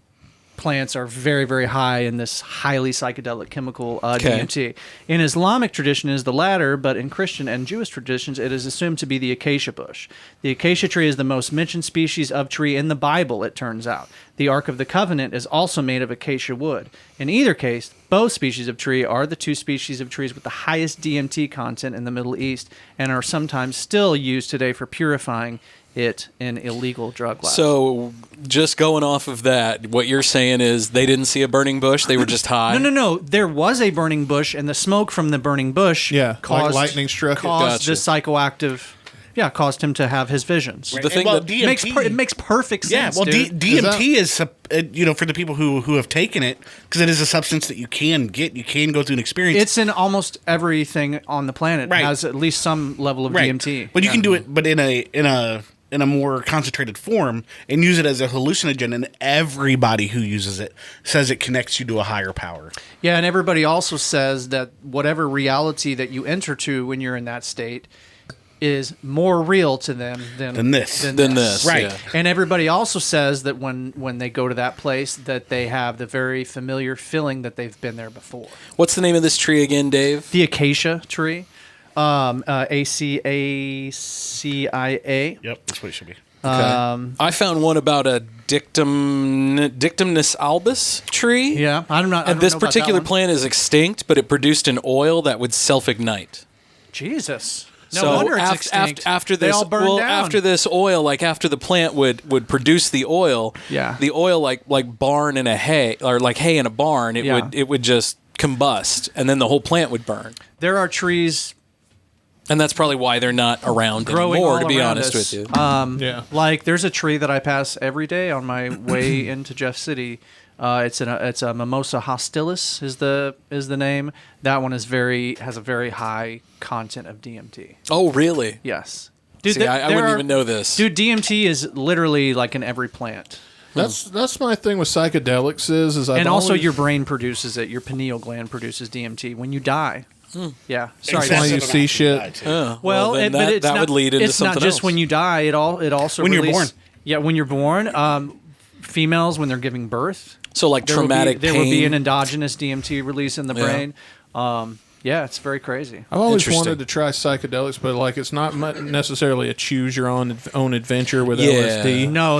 plants are very, very high in this highly psychedelic chemical DMT. In Islamic tradition, it is the latter, but in Christian and Jewish traditions, it is assumed to be the acacia bush. The acacia tree is the most mentioned species of tree in the Bible, it turns out. The Ark of the Covenant is also made of acacia wood. In either case, both species of tree are the two species of trees with the highest DMT content in the Middle East and are sometimes still used today for purifying it in illegal drug labs. So, just going off of that, what you're saying is they didn't see a burning bush; they were just high. No. There was a burning bush, and the smoke from the burning bush like lightning struck it. caused Gotcha. the psychoactive. Yeah, caused him to have his visions. The thing that DMT makes perfect sense. Yeah, well, dude. DMT is for the people who have taken it, because it is a substance that you can get. You can go through an experience. It's in almost everything on the planet. Right. It has at least some level of DMT. But you can do it, but in a more concentrated form, and use it as a hallucinogen, and everybody who uses it says it connects you to a higher power. Yeah, and everybody also says that whatever reality that you enter to when you're in that state is more real to them than this. Right. Yeah. And everybody also says that when they go to that place that they have the very familiar feeling that they've been there before. What's the name of this tree again, Dave? The acacia tree. ACACIA. Yep, that's what it should be. Okay. I found one about a Dictymnus albus tree. Yeah, I don't know. And this particular plant is extinct, but it produced an oil that would self-ignite. Jesus. No so wonder it's extinct. After they this, all burned down. after this oil, like after the plant would produce the oil, the oil like barn in a hay or like hay in a barn, it would just combust, and then the whole plant would burn. There are trees. And that's probably why they're not around anymore, to be honest with you. Like there's a tree that I pass every day on my way into Jeff City. It's a Mimosa hostilis is the name. That one has a very high content of DMT. Oh, really? Yes. Dude, see, I wouldn't even know this. Dude, DMT is literally like in every plant. That's my thing with psychedelics is and also your brain produces it. Your pineal gland produces DMT when you die. Yeah, sorry. That's why you see shit. Well, that would lead into something else. It's not just when you die. It also when you're born. Yeah, when you're born. Females when they're giving birth. So like traumatic pain. There will be an endogenous DMT release in the brain. Yeah, it's very crazy. I've always wanted to try psychedelics, but like it's not necessarily a choose your own adventure with LSD. No.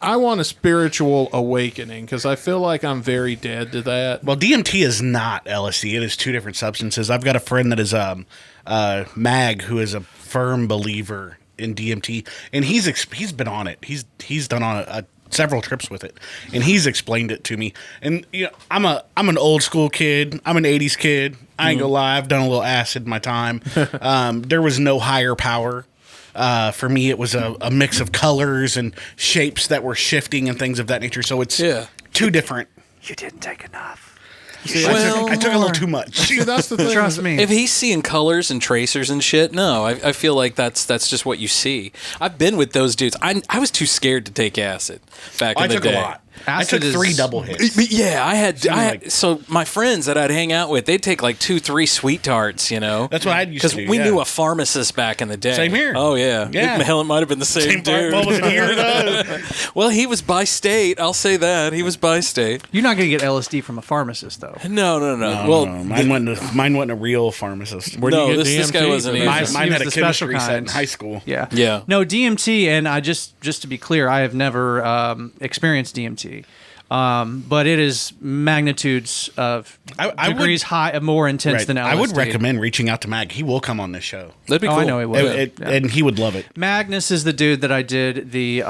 I want a spiritual awakening because I feel like I'm very dead to that. Well, DMT is not LSD. It is two different substances. I've got a friend that is Mag, who is a firm believer in DMT, and he's been on it. He's done on several trips with it, and he's explained it to me. And you know, I'm an old school kid. I'm an 80s kid. I ain't gonna lie, I've done a little acid in my time. There was no higher power. For me, it was a mix of colors and shapes that were shifting and things of that nature. So it's two different. You didn't take enough. I took a little too much. See, that's the thing. Trust me. If he's seeing colors and tracers and shit, no, I feel like that's just what you see. I've been with those dudes. I was too scared to take acid back in the day. I took a lot. I took 3 double hits. Yeah, I had. So my friends that I'd hang out with, they'd take like 2-3 sweet tarts. You know, that's what I used to do. Because we knew a pharmacist back in the day. Same here. Oh yeah. Hell, it might have been the same dude. What was it here? Well, he was by state. I'll say that he was by state. You're not going to get LSD from a pharmacist, though. No. Well, mine wasn't a real pharmacist. This guy wasn't. Mine had a chemistry set in high school. Yeah. No, DMT, and I just to be clear, I have never experienced DMT. But it is magnitudes of degrees high, more intense than LSD. I would recommend reaching out to Mag. He will come on this show. That'd be cool. I know he will. And he would love it. Magnus is the dude that I did the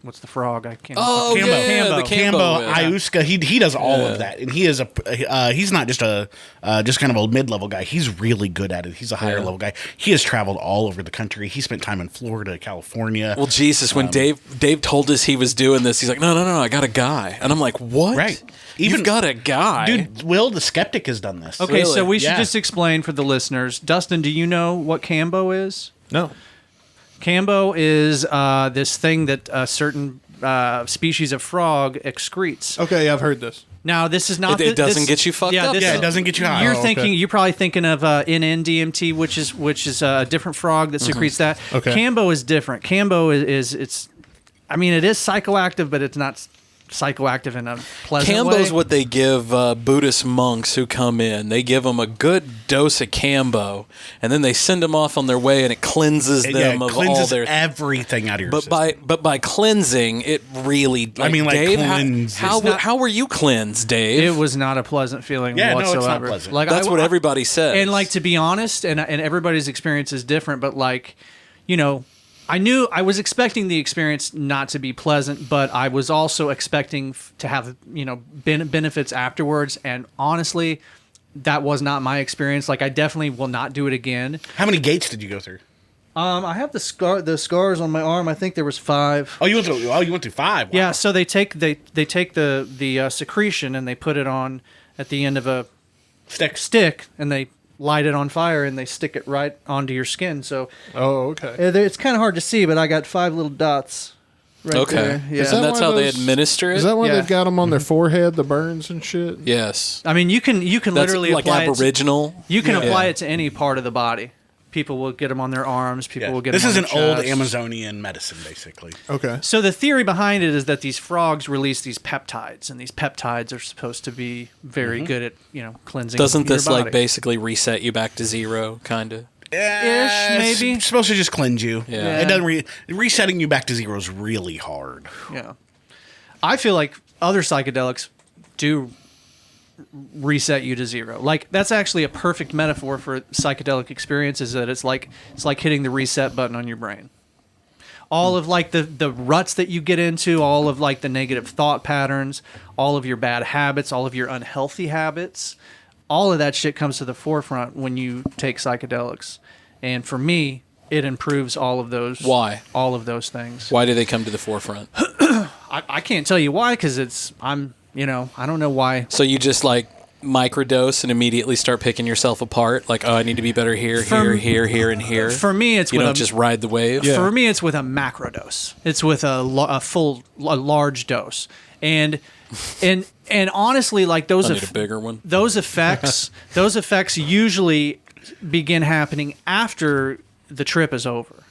what's the frog? I can't. Oh, Cambo. yeah, the Cambo Iuska. He does all of that, and he is he's not just just kind of a mid-level guy. He's really good at it. He's a higher level guy. He has traveled all over the country. He spent time in Florida, California. Well, Jesus, when Dave told us he was doing this, he's like, no, I got a guy, and I'm like, what? Right. You've got a guy, dude. Will the Skeptic has done this. Okay, so we should just explain for the listeners. Dustin, do you know what Cambo is? No. Cambo is this thing that a certain species of frog excretes. Okay, I've heard this. Now, this is not. It doesn't get you fucked up. It doesn't get you high. You're probably thinking of NN-DMT, which is a different frog that secretes that. Okay. Cambo is different. Cambo is I mean, it is psychoactive, but it's not psychoactive in a pleasant way. Cambo's what they give Buddhist monks who come in. They give them a good dose of Cambo, and then they send them off on their way, and it cleanses them of all their everything out of your system. But by cleansing, it really. Dave, how were you cleansed, Dave? It was not a pleasant feeling whatsoever. No, it's not pleasant. That's what everybody says. And like, to be honest, and everybody's experience is different, but like, you know, I was expecting the experience not to be pleasant, but I was also expecting to have, you know, benefits afterwards. And honestly, that was not my experience. Like, I definitely will not do it again. How many gates did you go through? I have the scars on my arm. I think there was 5. Oh, you went through 5. Wow. Yeah. So they take the secretion and they put it on at the end of a stick, and they light it on fire and they stick it right onto your skin. So it's kind of hard to see, but I got 5 little dots right there. Yeah. And that's how they administer it? Is that why they've got them on their forehead, the burns and shit? Yes. I mean, you can literally like apply Aboriginal. You can apply it to any part of the body. People will get them on their arms. People will get this them is on an their old chest. Amazonian medicine, basically. Okay. So the theory behind it is that these frogs release these peptides, and these peptides are supposed to be very good at cleansing. Doesn't your this body. like basically reset you back to zero, kind of? Ish, maybe. It's supposed to just cleanse you. Yeah. It doesn't resetting you back to zero is really hard. Yeah. I feel like other psychedelics do reset you to zero. Like that's actually a perfect metaphor for psychedelic experiences. That it's like hitting the reset button on your brain. All of like the ruts that you get into, all of like the negative thought patterns, all of your bad habits, all of your unhealthy habits, all of that shit comes to the forefront when you take psychedelics. And for me, it improves all of those. Why? All of those things. Why do they come to the forefront? I can't tell you why, because I don't know why. So you just like microdose and immediately start picking yourself apart? Like, oh, I need to be better here, here, and here. For me, it's you with don't just ride the wave. For me, it's with a macrodose. It's with a large dose, and honestly, like those. I need a bigger one. Those effects usually begin happening after the trip is over.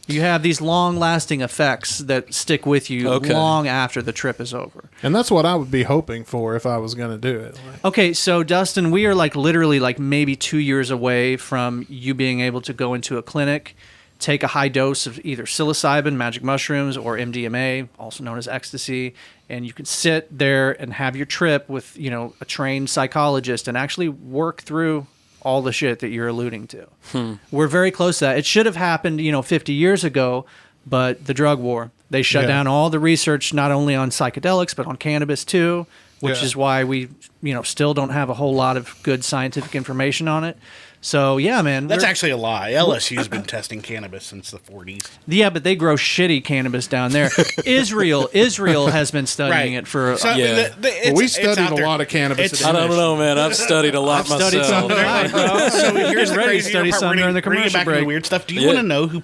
You have these long-lasting effects that stick with you long after the trip is over. And that's what I would be hoping for if I was going to do it. Okay, so Dustin, we are like literally like maybe 2 years away from you being able to go into a clinic, take a high dose of either psilocybin, magic mushrooms, or MDMA, also known as ecstasy, and you can sit there and have your trip with, a trained psychologist and actually work through all the shit that you're alluding to. We're very close to that. It should have happened, 50 years ago, but the drug war, they shut down all the research, not only on psychedelics, but on cannabis too, which is why we, still don't have a whole lot of good scientific information on it. So, yeah, man. That's actually a lie. LSU's been testing cannabis since the 40s. Yeah, but they grow shitty cannabis down there. Israel has been studying it for... So we studied a lot of cannabis. I don't know, man. I've studied a lot myself. Studied some tonight, bro. So here's the ready to crazy study part. some during the Bring it commercial back to break. the weird stuff. Do you want to know who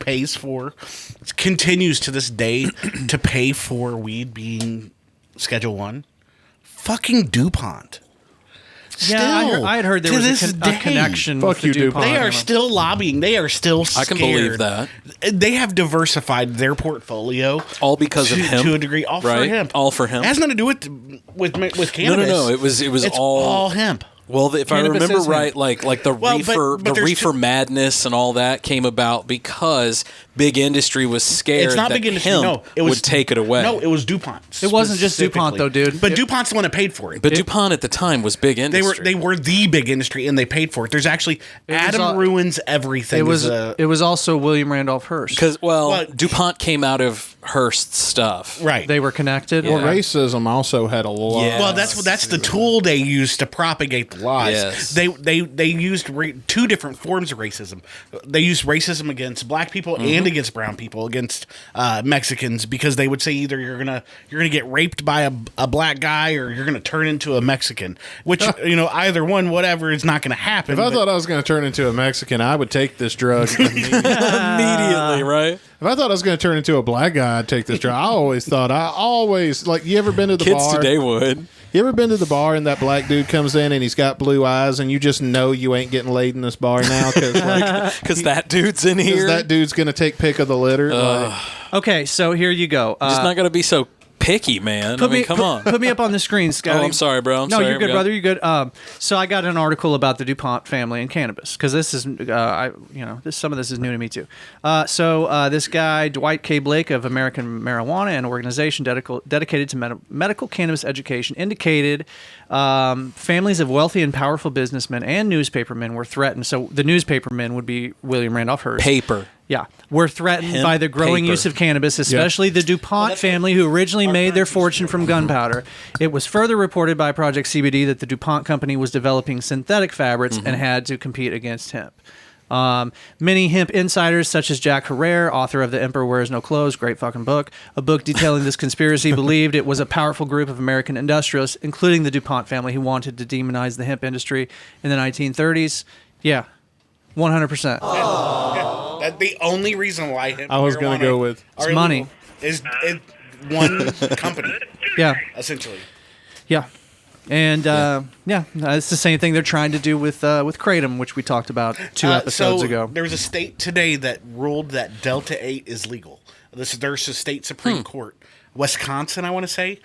continues to this day to pay for weed being Schedule 1? Fucking DuPont. Yeah, I had heard there was a connection with the DuPont. They are still lobbying. They are still scared. I can believe that. They have diversified their portfolio. All because of him. To a degree. All for hemp. All for hemp. It has nothing to do with cannabis. No. It was it's all hemp. Well, if Cannabis I remember is right, hemp. like the reefer madness and all that came about because big industry was scared It's not that big industry. hemp No, it was would take it away. No, it was DuPont. It wasn't just DuPont, though, dude. But DuPont's the one that paid for it. But DuPont at the time was big industry. They were the big industry, and they paid for it. There's actually Adam Ruins Everything. It was also William Randolph Hearst. Because DuPont came out of Hearst's stuff. Right. They were connected. Well, racism also had a lot. Yeah. Well, that's the tool they used to propagate the lies. Yes. They used two different forms of racism. They used racism against black people and against brown people, against Mexicans, because they would say either you're gonna get raped by a black guy or you're gonna turn into a Mexican. Which either one, whatever, is not gonna happen. If I thought I was going to turn into a Mexican, I would take this drug immediately, right? If I thought I was going to turn into a black guy, I'd take this drug. I always like, you ever been to the bar? Kids today would. You ever been to the bar and that black dude comes in and he's got blue eyes and you just know you ain't getting laid in this bar now because that dude's in here? Because that dude's going to take pick of the litter. Okay, so here you go. Just not going to be so picky, man. Come on. Put me up on the screen, Scotty. Oh, I'm sorry, bro. No, you're good, brother. You're good. So I got an article about the DuPont family and cannabis, because this is, some of this is new to me too. So this guy, Dwight K. Blake of American Marijuana, an organization dedicated to medical cannabis education, indicated families of wealthy and powerful businessmen and newspapermen were threatened. So the newspapermen would be William Randolph Hearst. Paper. Yeah, we're threatened by the growing use of cannabis, especially the DuPont family, who originally made their fortune from gunpowder. It was further reported by Project CBD that the DuPont company was developing synthetic fabrics and had to compete against hemp. Many hemp insiders, such as Jack Herrera, author of The Emperor Wears No Clothes, great fucking book, a book detailing this conspiracy, believed it was a powerful group of American industrialists, including the DuPont family, who wanted to demonize the hemp industry in the 1930s. Yeah, 100%. That's the only reason why hemp I was going to go with money. Is one company. Yeah. Essentially. Yeah. And it's the same thing they're trying to do with kratom, which we talked about 2 episodes ago. There was a state today that ruled that Delta 8 is legal. There's a state Supreme Court. Wisconsin, I want to say,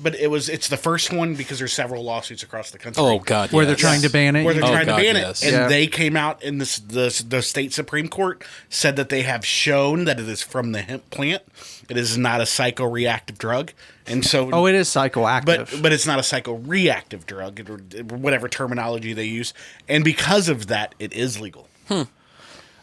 but it's the first one because there's several lawsuits across the country. Oh God, where they're trying to ban it. Where they're trying to ban yes. it, and they came out in the state Supreme Court said that they have shown that it is from the hemp plant. It is not a psychoreactive drug, and so it is psychoactive, but it's not a psychoreactive drug, or whatever terminology they use, and because of that, it is legal.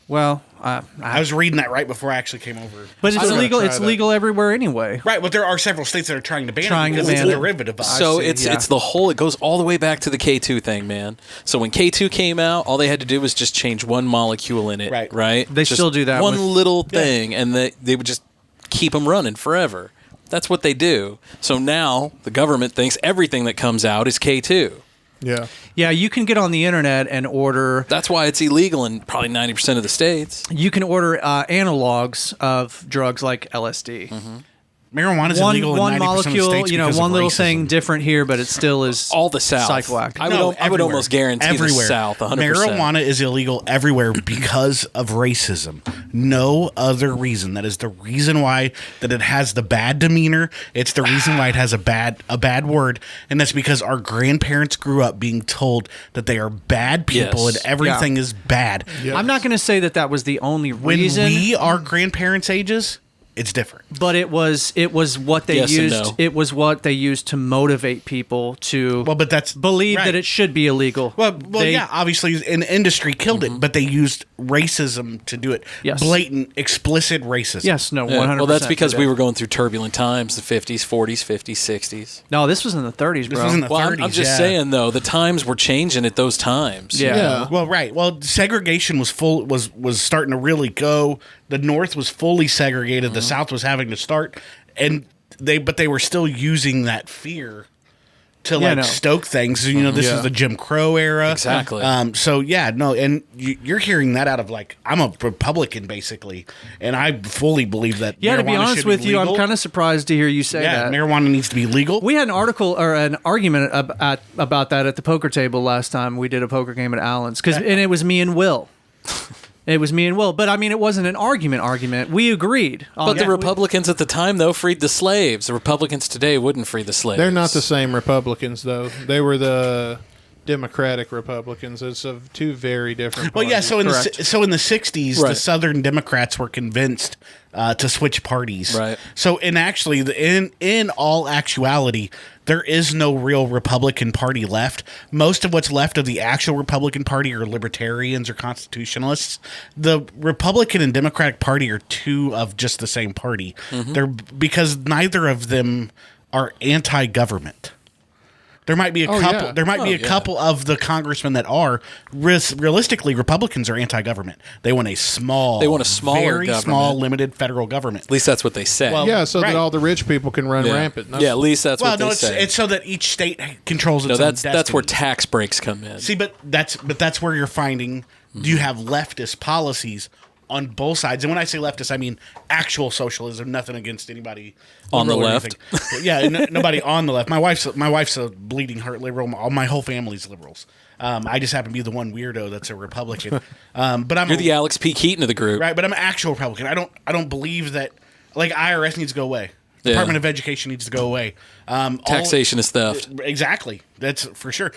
Well, I was reading that right before I actually came over. But it's legal. It's legal everywhere anyway. Right, but there are several states that are trying to ban it. It's a derivative of it. So it's the whole. It goes all the way back to the K2 thing, man. So when K2 came out, all they had to do was just change one molecule in it. Right. They just still do that. One little thing, and they would just keep them running forever. That's what they do. So now the government thinks everything that comes out is K2. Yeah. Yeah, you can get on the internet and order. That's why it's illegal in probably 90% of the states. You can order analogs of drugs like LSD. Marijuana is illegal in 90% one molecule, of the states because one of little racism. thing different here, but it still is all the South. Psychoactive. I would almost guarantee everywhere. the South 100%. Marijuana is illegal everywhere because of racism. No other reason. That is the reason why that it has the bad demeanor. It's the reason why it has a bad word, and that's because our grandparents grew up being told that they are bad people and everything is bad. Yes. I'm not going to say that was the only reason. When we are grandparents' ages, it's different. But it was what they used. No. It was what they used to motivate people to believe that it should be illegal. Well, obviously, an industry killed it, but they used racism to do it. Yes. Blatant, explicit racism. Yes, no, 100%. Well, that's because we were going through turbulent times, the 50s, 40s, 50s, 60s. No, this was in the 30s, bro. This was in the 30s, I'm just saying, though, the times were changing at those times. Yeah. Well, right. Well, segregation was starting to really go. The North was fully segregated. The South was having to start, but they were still using that fear to stoke things. You know, this is the Jim Crow era. Exactly. And you're hearing that out of I'm a Republican basically, and I fully believe that. Yeah, to be honest with you, I'm kind of surprised to hear you say that. Marijuana needs to be legal. We had an article or an argument about that at the poker table last time we did a poker game at Allen's, and it was me and Will. It was me and Will. But, I mean, it wasn't an argument. We agreed. But the Republicans at the time, though, freed the slaves. The Republicans today wouldn't free the slaves. They're not the same Republicans, though. They were the Democratic Republicans. It's of two very different parties. Well, yeah, so in the 60s, the Southern Democrats were convinced to switch parties. Right. So in all actuality, there is no real Republican Party left. Most of what's left of the actual Republican Party are libertarians or constitutionalists. The Republican and Democratic Party are two of just the same party. They're because neither of them are anti-government. There might be a couple. Yeah. There might be a couple of the congressmen that are. Realistically, Republicans are anti-government. They want a smaller, very government. Small, limited federal government. At least that's what they say. Well, that all the rich people can run rampant. At least that's what they say. It's so that each state controls its own destiny. That's where tax breaks come in. See, but that's where you're finding. Do you have leftist policies on both sides? And when I say leftist, I mean actual socialism. Nothing against anybody on the left. Nobody on the left. My wife's a bleeding heart liberal. My whole family's liberals. I just happen to be the one weirdo that's a Republican. But you're the Alex P. Keaton of the group, right? But I'm an actual Republican. I don't believe that IRS needs to go away. Department of Education needs to go away. Taxation is theft. Exactly. That's for sure.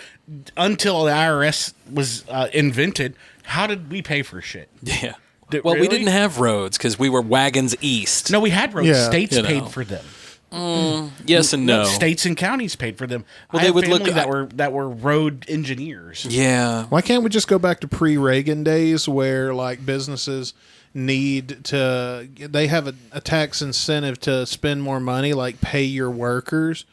Until the IRS was invented, how did we pay for shit? Yeah. We didn't have roads because we were wagons east. No, we had roads. Yeah. States paid for them. Yes and no. States and counties paid for them. Well, I have family that were road engineers. Yeah. Why can't we just go back to pre-Reagan days where businesses they have a tax incentive to spend more money, pay your workers?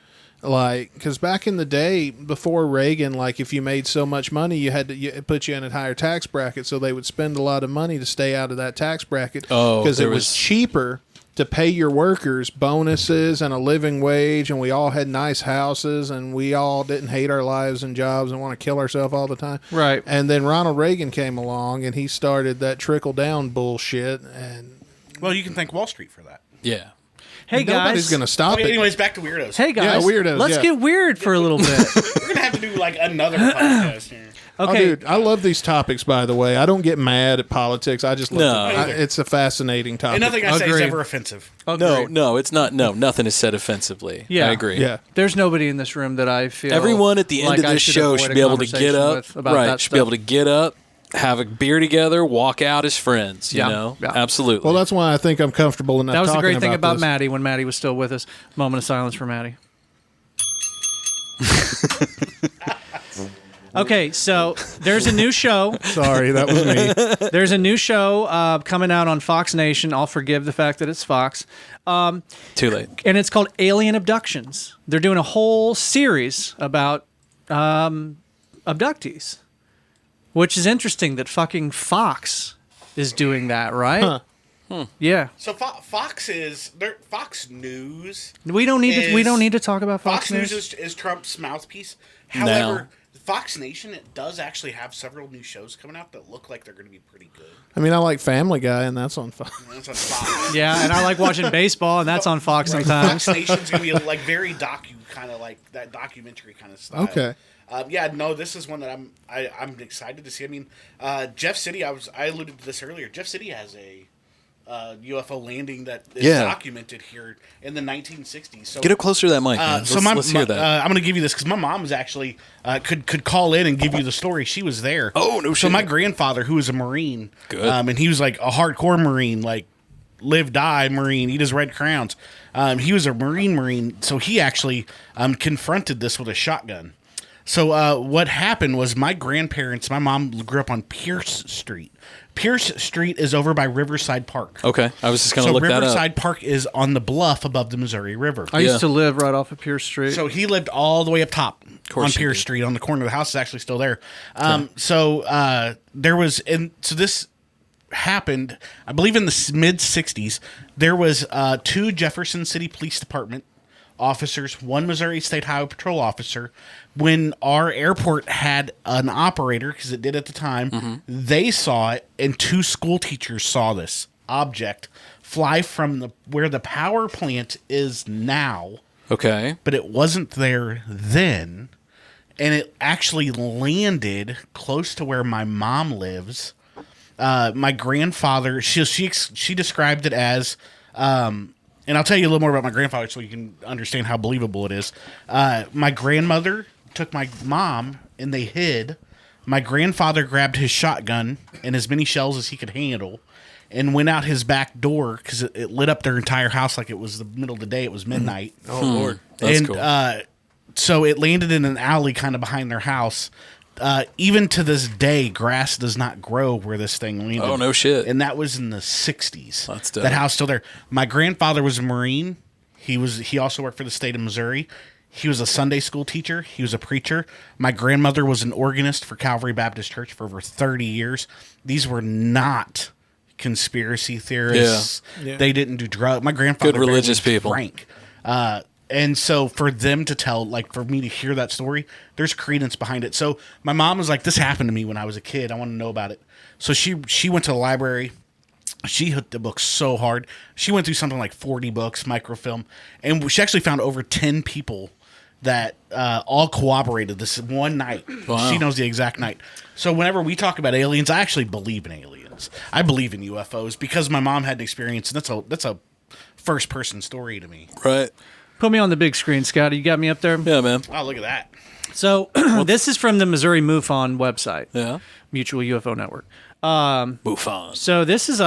Because back in the day, before Reagan, if you made so much money, it put you in a higher tax bracket, so they would spend a lot of money to stay out of that tax bracket because it was cheaper to pay your workers bonuses and a living wage, and we all had nice houses, and we all didn't hate our lives and jobs and want to kill ourselves all the time. Right. And then Ronald Reagan came along, and he started that trickle-down bullshit. And well, you can thank Wall Street for that. Yeah. Hey guys, nobody's gonna stop it. Anyways, back to weirdos. Hey guys, Yeah, weirdos, let's yeah. get weird for a little bit. We're gonna have to do like another podcast here. Okay, Oh, dude, I love these topics. By the way, I don't get mad at politics. I just love it. It's a fascinating topic. And nothing I say is ever offensive. No, it's not. No, nothing is said offensively. Yeah. I agree. Yeah. There's nobody in this room that I feel. Everyone at the end like of I this show avoid should a be able to get conversation up. with about Right. that Should be able stuff. to get up, have a beer together, walk out as friends. You know, absolutely. Well, that's why I think I'm comfortable enough. That was the talking great thing about this. Maddie when Maddie was still with us. Moment of silence for Maddie. Okay, so there's a new show. Sorry, that was me. There's a new show coming out on Fox Nation. I'll forgive the fact that it's Fox. Too late. And it's called Alien Abductions. They're doing a whole series about abductees, which is interesting that fucking Fox is doing that, right? Huh. Yeah. So Fox News. We don't need to talk about Fox News. News. Is Trump's mouthpiece. However, Fox Nation, it does actually have several new shows coming out that look like they're going to be pretty good. I mean, I like Family Guy, and that's on Fox. That's on Fox. Yeah, and I like watching baseball, and that's on Fox sometimes. Fox Nation's going to be like very kind of like that documentary kind of style. Okay. This is one that I'm excited to see. I mean, Jeff City. I alluded to this earlier. Jeff City has a UFO landing that is documented here in the 1960s. So, get up closer to that mic. Man. Let's hear that. I'm going to give you this because my mom was actually could call in and give you the story. She was there. Oh no! So my grandfather, who was a Marine, good, and he was like a hardcore Marine, like live die Marine, eat his red crowns. He was a Marine. So he actually confronted this with a shotgun. So what happened was my mom grew up on Pierce Street. Pierce Street is over by Riverside Park. Okay, I was just going to look that up. Riverside Park is on the bluff above the Missouri River. I used to live right off of Pierce Street. So he lived all the way up top on Pierce Street on the corner. The house is actually still there. So this happened, I believe, in the mid 60s. There was 2 Jefferson City Police Department officers, 1 Missouri State Highway Patrol officer. When our airport had an operator, because it did at the time, they saw it, and 2 school teachers saw this object fly from where the power plant is now. Okay. But it wasn't there then, and it actually landed close to where my mom lives. My grandfather, she described it as... and I'll tell you a little more about my grandfather so you can understand how believable it is. My grandmother took my mom and they hid. My grandfather grabbed his shotgun and as many shells as he could handle and went out his back door because it lit up their entire house like it was the middle of the day. It was midnight. Oh, Lord. That's cool. So it landed in an alley kind of behind their house. Even to this day, grass does not grow where this thing landed. Oh, no shit. And that was in the 60s. That's dope. That house still there. My grandfather was a Marine. He also worked for the state of Missouri. He was a Sunday school teacher. He was a preacher. My grandmother was an organist for Calvary Baptist Church for over 30 years. These were not conspiracy theorists. Yeah. They didn't do drugs. My grandfather good religious people. Frank. And so for them to tell, like for me to hear that story, there's credence behind it. So my mom was like, this happened to me when I was a kid. I want to know about it. So she went to the library. She hit the book so hard. She went through something like 40 books, microfilm. And she actually found over 10 people that all corroborated this one night. Wow. She knows the exact night. So whenever we talk about aliens, I actually believe in aliens. I believe in UFOs because my mom had an experience. And that's a first-person story to me. Right. Put me on the big screen, Scotty. You got me up there? Yeah, man. Oh, look at that. So this is from the Missouri MUFON website. Yeah. Mutual UFO Network. MUFON. So this is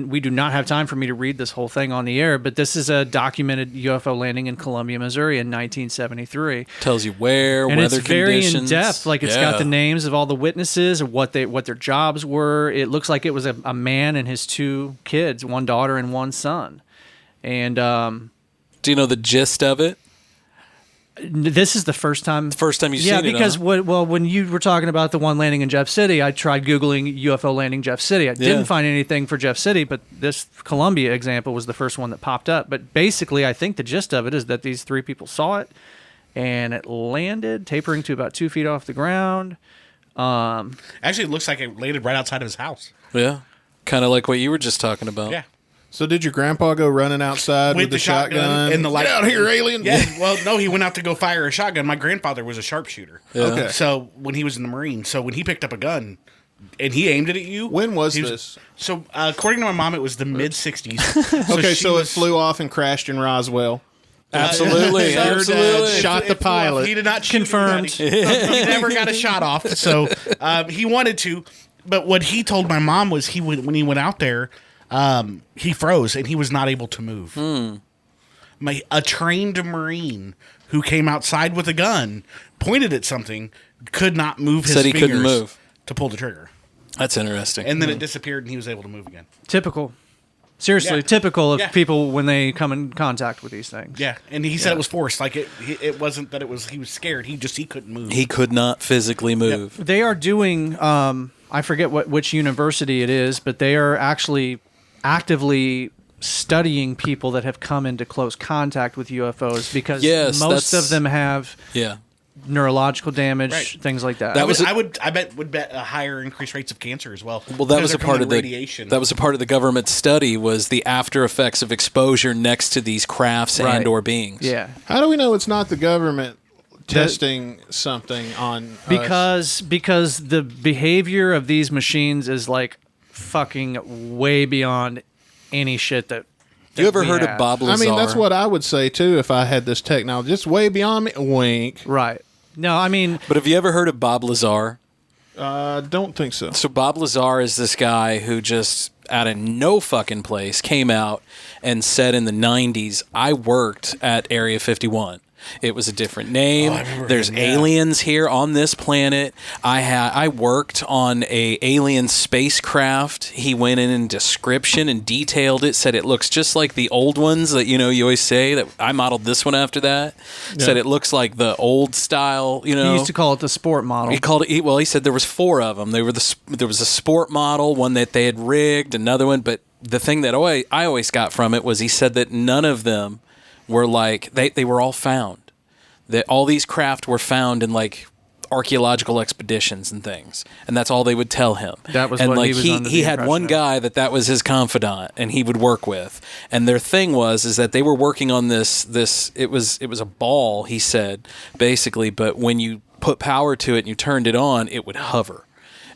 we do not have time for me to read this whole thing on the air, but this is a documented UFO landing in Columbia, Missouri in 1973. Tells you where, and weather it's very conditions. in depth. Like it's got the names of all the witnesses, what their jobs were. It looks like it was a man and his 2 kids, 1 daughter and 1 son. And do you know the gist of it? This is the first time. You've seen it. Yeah, because when you were talking about the one landing in Jeff City, I tried Googling UFO landing Jeff City. I didn't find anything for Jeff City, but this Columbia example was the first one that popped up. But basically, I think the gist of it is that these 3 people saw it, and it landed, tapering to about 2 feet off the ground. Actually, it looks like it landed right outside of his house. Yeah, kind of like what you were just talking about. Yeah. So did your grandpa go running outside with the shotgun and the light? Get out here, alien! Yeah. Well, no, he went out to go fire a shotgun. My grandfather was a sharpshooter. Yeah. Okay. So when he was in the Marines, so when he picked up a gun and he aimed it at you, when was this? So according to my mom, it was the mid '60s. Okay, so it flew off and crashed in Roswell. Absolutely, absolutely. Shot the pilot. He did not shoot Confirmed. anybody. He never got a shot off. So he wanted to, but what he told my mom was when he went out there, he froze and he was not able to move. A trained Marine who came outside with a gun, pointed at something, could not move his Said he fingers couldn't move to pull the trigger. That's interesting. And then it disappeared and he was able to move again. Typical. Seriously, typical of people when they come in contact with these things. Yeah, and he said it was forced. Like it wasn't that he was scared. He couldn't move. He could not physically move. They are doing. I forget which university it is, but they are actually actively studying people that have come into close contact with UFOs because most of them have neurological damage, things like that. I bet would bet a higher increased rates of cancer as well. Well, that was a part of the radiation. That was a part of the government study was the after effects of exposure next to these crafts and or beings. Yeah. How do we know it's not the government testing something on because the behavior of these machines is like fucking way beyond any shit that you ever heard of Bob Lazar? I mean, that's what I would say too if I had this technology. It's way beyond me. Wink. Right. No, I mean, but have you ever heard of Bob Lazar? Don't think so. So Bob Lazar is this guy who just out of no fucking place came out and said in the 90s, I worked at Area 51. It was a different name. There's aliens here on this planet. I worked on a alien spacecraft. He went in description and detailed it. Said it looks just like the old ones that you always say that I modeled this one after that. Yeah. Said it looks like the old style. He used to call it the sport model. He called it. Well, he said there was 4 of them. There was a sport model, one that they had rigged, another one. But the thing that I always got from it was he said that none of them were like they were all found. That all these craft were found in like archaeological expeditions and things, and that's all they would tell him. That was and what like he was under he the had one guy that was his confidant, and he would work with. And their thing was that they were working on this. It was a ball, he said, basically. But when you put power to it and you turned it on, it would hover.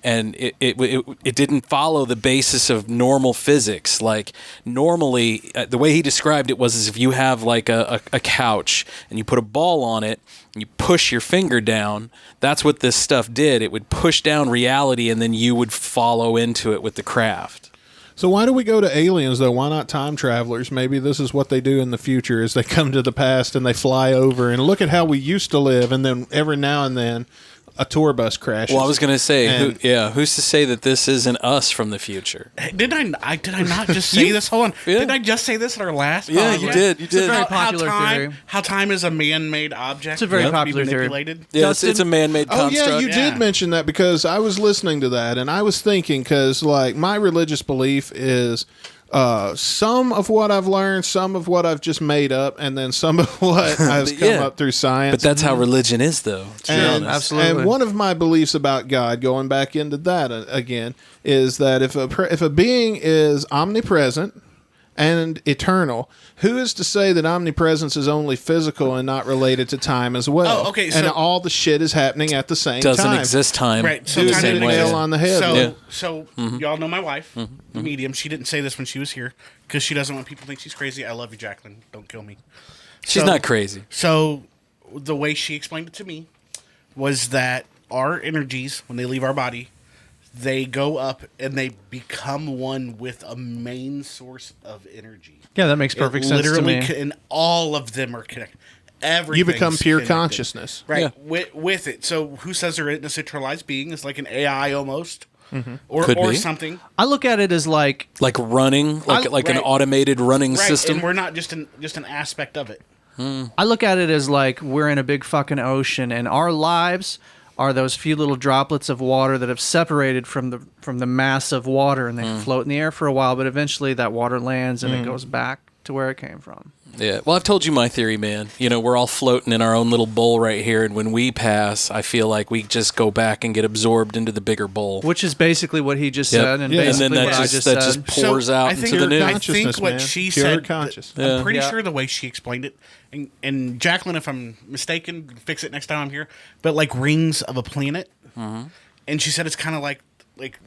And it didn't follow the basis of normal physics. Like normally, the way he described it was as if you have like a couch and you put a ball on it and you push your finger down. That's what this stuff did. It would push down reality and then you would follow into it with the craft. So why do we go to aliens though? Why not time travelers? Maybe this is what they do in the future is they come to the past and they fly over and look at how we used to live, and then every now and then a tour bus crashes. Well, I was going to say, who's to say that this isn't us from the future? Did I not just say this? Hold on. Yeah. Did I just say this at our last? Yeah, you did. You did. It's a very popular theory. How time is a man-made object. It's a very popular theory. Yeah, it's a man-made construct. Oh, yeah, you did mention that because I was listening to that and I was thinking, because like my religious belief is some of what I've learned, some of what I've just made up, and then some of what has come up through science. But that's how religion is, though. Absolutely. And one of my beliefs about God, going back into that again, is that if a being is omnipresent and eternal, who is to say that omnipresence is only physical and not related to time as well? Oh, okay. And all the shit is happening at the same time. Doesn't exist time. Right. So the same way. Nail on the head. So y'all know my wife, Medium. She didn't say this when she was here because she doesn't want people to think she's crazy. I love you, Jacqueline. Don't kill me. She's not crazy. So the way she explained it to me was that our energies, when they leave our body, they go up and they become one with a main source of energy. Yeah, that makes perfect sense to me. And all of them are connected. You become pure consciousness. Right, with it. So who says they're in a centralized being? It's like an AI almost. Or something. I look at it as like running, like an automated running system. And we're not just an aspect of it. I look at it as like we're in a big fucking ocean, and our lives are those few little droplets of water that have separated from the mass of water, and they float in the air for a while, but eventually that water lands and it goes back to where it came from. Yeah. Well, I've told you my theory, man. You know, we're all floating in our own little bowl right here, and when we pass, I feel like we just go back and get absorbed into the bigger bowl. Which is basically what he just said, and basically and then what I just said. just pours out into the news. I think what she said, I'm pretty Yeah. sure the way she explained it, and Jacqueline, if I'm mistaken, fix it next time I'm here, but like rings of a planet. Mm-hmm. And she said it's kind of like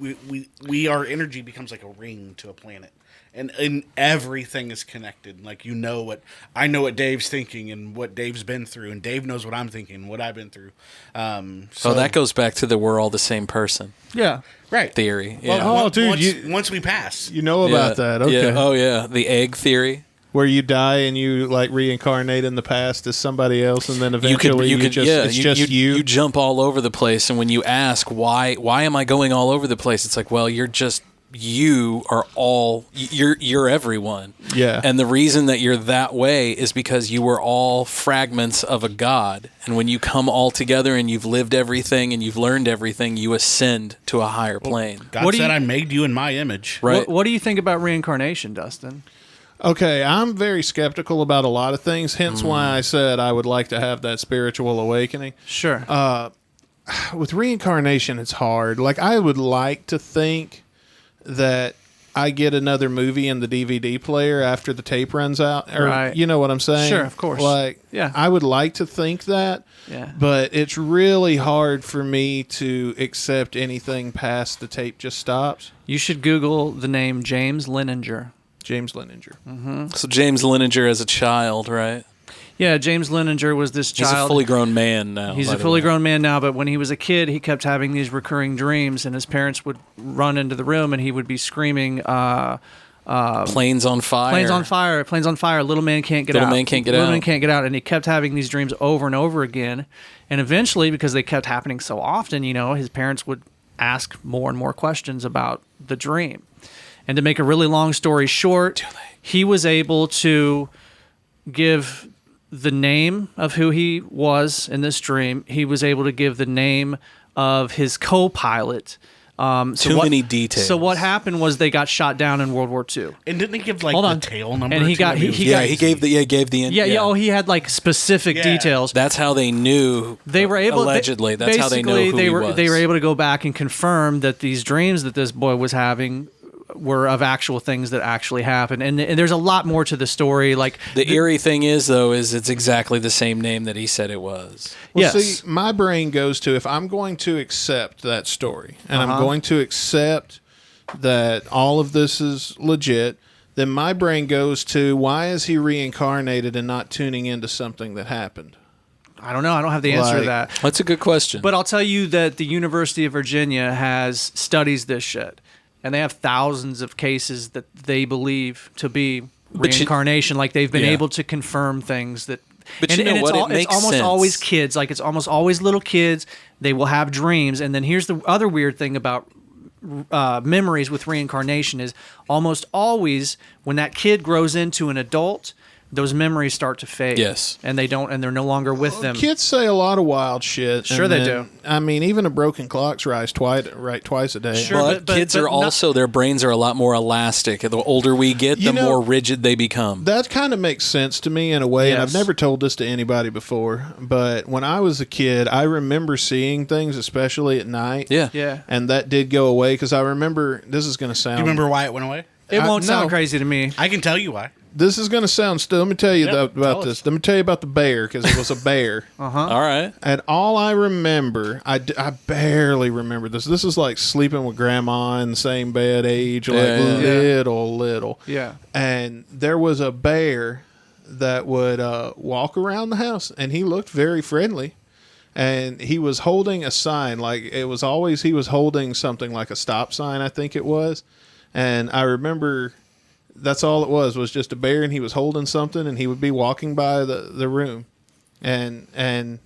we our energy becomes like a ring to a planet. And everything is connected. Like, you know what I know what Dave's thinking and what Dave's been through, and Dave knows what I'm thinking and what I've been through. So that goes back to the we're all the same person. Yeah. Right. Theory. Well, Yeah. dude, once we pass. You know about that. Okay. Yeah. Oh, yeah. The egg theory. Where you die and you like reincarnate in the past as somebody else, and then eventually you jump all over the place. And when you ask why am I going all over the place, it's like, well, you are all you're everyone. Yeah. And the reason that you're that way is because you were all fragments of a God. And when you come all together and you've lived everything and you've learned everything, you ascend to a higher plane. God said I made you in my image. Right. What do you think about reincarnation, Dustin? Okay, I'm very skeptical about a lot of things, hence why I said I would like to have that spiritual awakening. Sure. With reincarnation, it's hard. Like, I would like to think that I get another movie in the DVD player after the tape runs out. Or, right. You know what I'm saying? Sure, of course. Like, yeah. I would like to think that, but it's really hard for me to accept anything past the tape just stops. You should Google the name James Leninger. James Leninger. Mm-hmm. So James Leninger as a child, right? Yeah, James Leninger was this child. He's a fully grown man now. He's a fully grown man now, but when he was a kid, he kept having these recurring dreams, and his parents would run into the room, and he would be screaming, planes on fire. Planes on fire. Planes on fire. Little man can't get out. Little man can't get out. Little man can't get out. And he kept having these dreams over and over again. And eventually, because they kept happening so often, his parents would ask more and more questions about the dream. And to make a really long story short, he was able to give the name of who he was in this dream. He was able to give the name of his co-pilot. Too many details. So what happened was they got shot down in World War II. And didn't they give the tail number? And he got he gave the Oh, he had like specific details. That's how they knew. They were able allegedly. That's how they know who he was. They were able to go back and confirm that these dreams that this boy was having were of actual things that actually happened, and there's a lot more to the story. Like the eerie thing is it's exactly the same name that he said it was. Well, see, my brain goes to, if I'm going to accept that story and I'm going to accept that all of this is legit, then my brain goes to, why is he reincarnated and not tuning into something that happened? I don't know. I don't have the answer to that. That's a good question. But I'll tell you that the University of Virginia studies this shit. And they have thousands of cases that they believe to be reincarnation. Like they've been able to confirm things that. But you know what? It makes it's almost sense. always kids. Like it's almost always little kids. They will have dreams. And then here's the other weird thing about memories with reincarnation is almost always when that kid grows into an adult, those memories start to fade. Yes. And they're no longer with them. Kids say a lot of wild shit. Sure they do. I mean, even a broken clock's right twice a day. Sure, but kids are also, their brains are a lot more elastic. The older we get, the more rigid they become. That kind of makes sense to me in a way, Yes. and I've never told this to anybody before, but when I was a kid, I remember seeing things, especially at night. Yeah. Yeah. And that did go away, because I remember, this is going to sound... Do you remember why it went away? It won't sound crazy to me. I can tell you why. This is going to sound still. Let me tell you about this. Let me tell you about the bear, because it was a bear. All right. And all I remember, I barely remember this. This is like sleeping with grandma in the same bed age, little. Yeah. And there was a bear that would walk around the house, and he looked very friendly. And he was holding a sign, like it was always, he was holding something like a stop sign, I think it was. And I remember... That's all it was just a bear, and he was holding something, and he would be walking by the room. And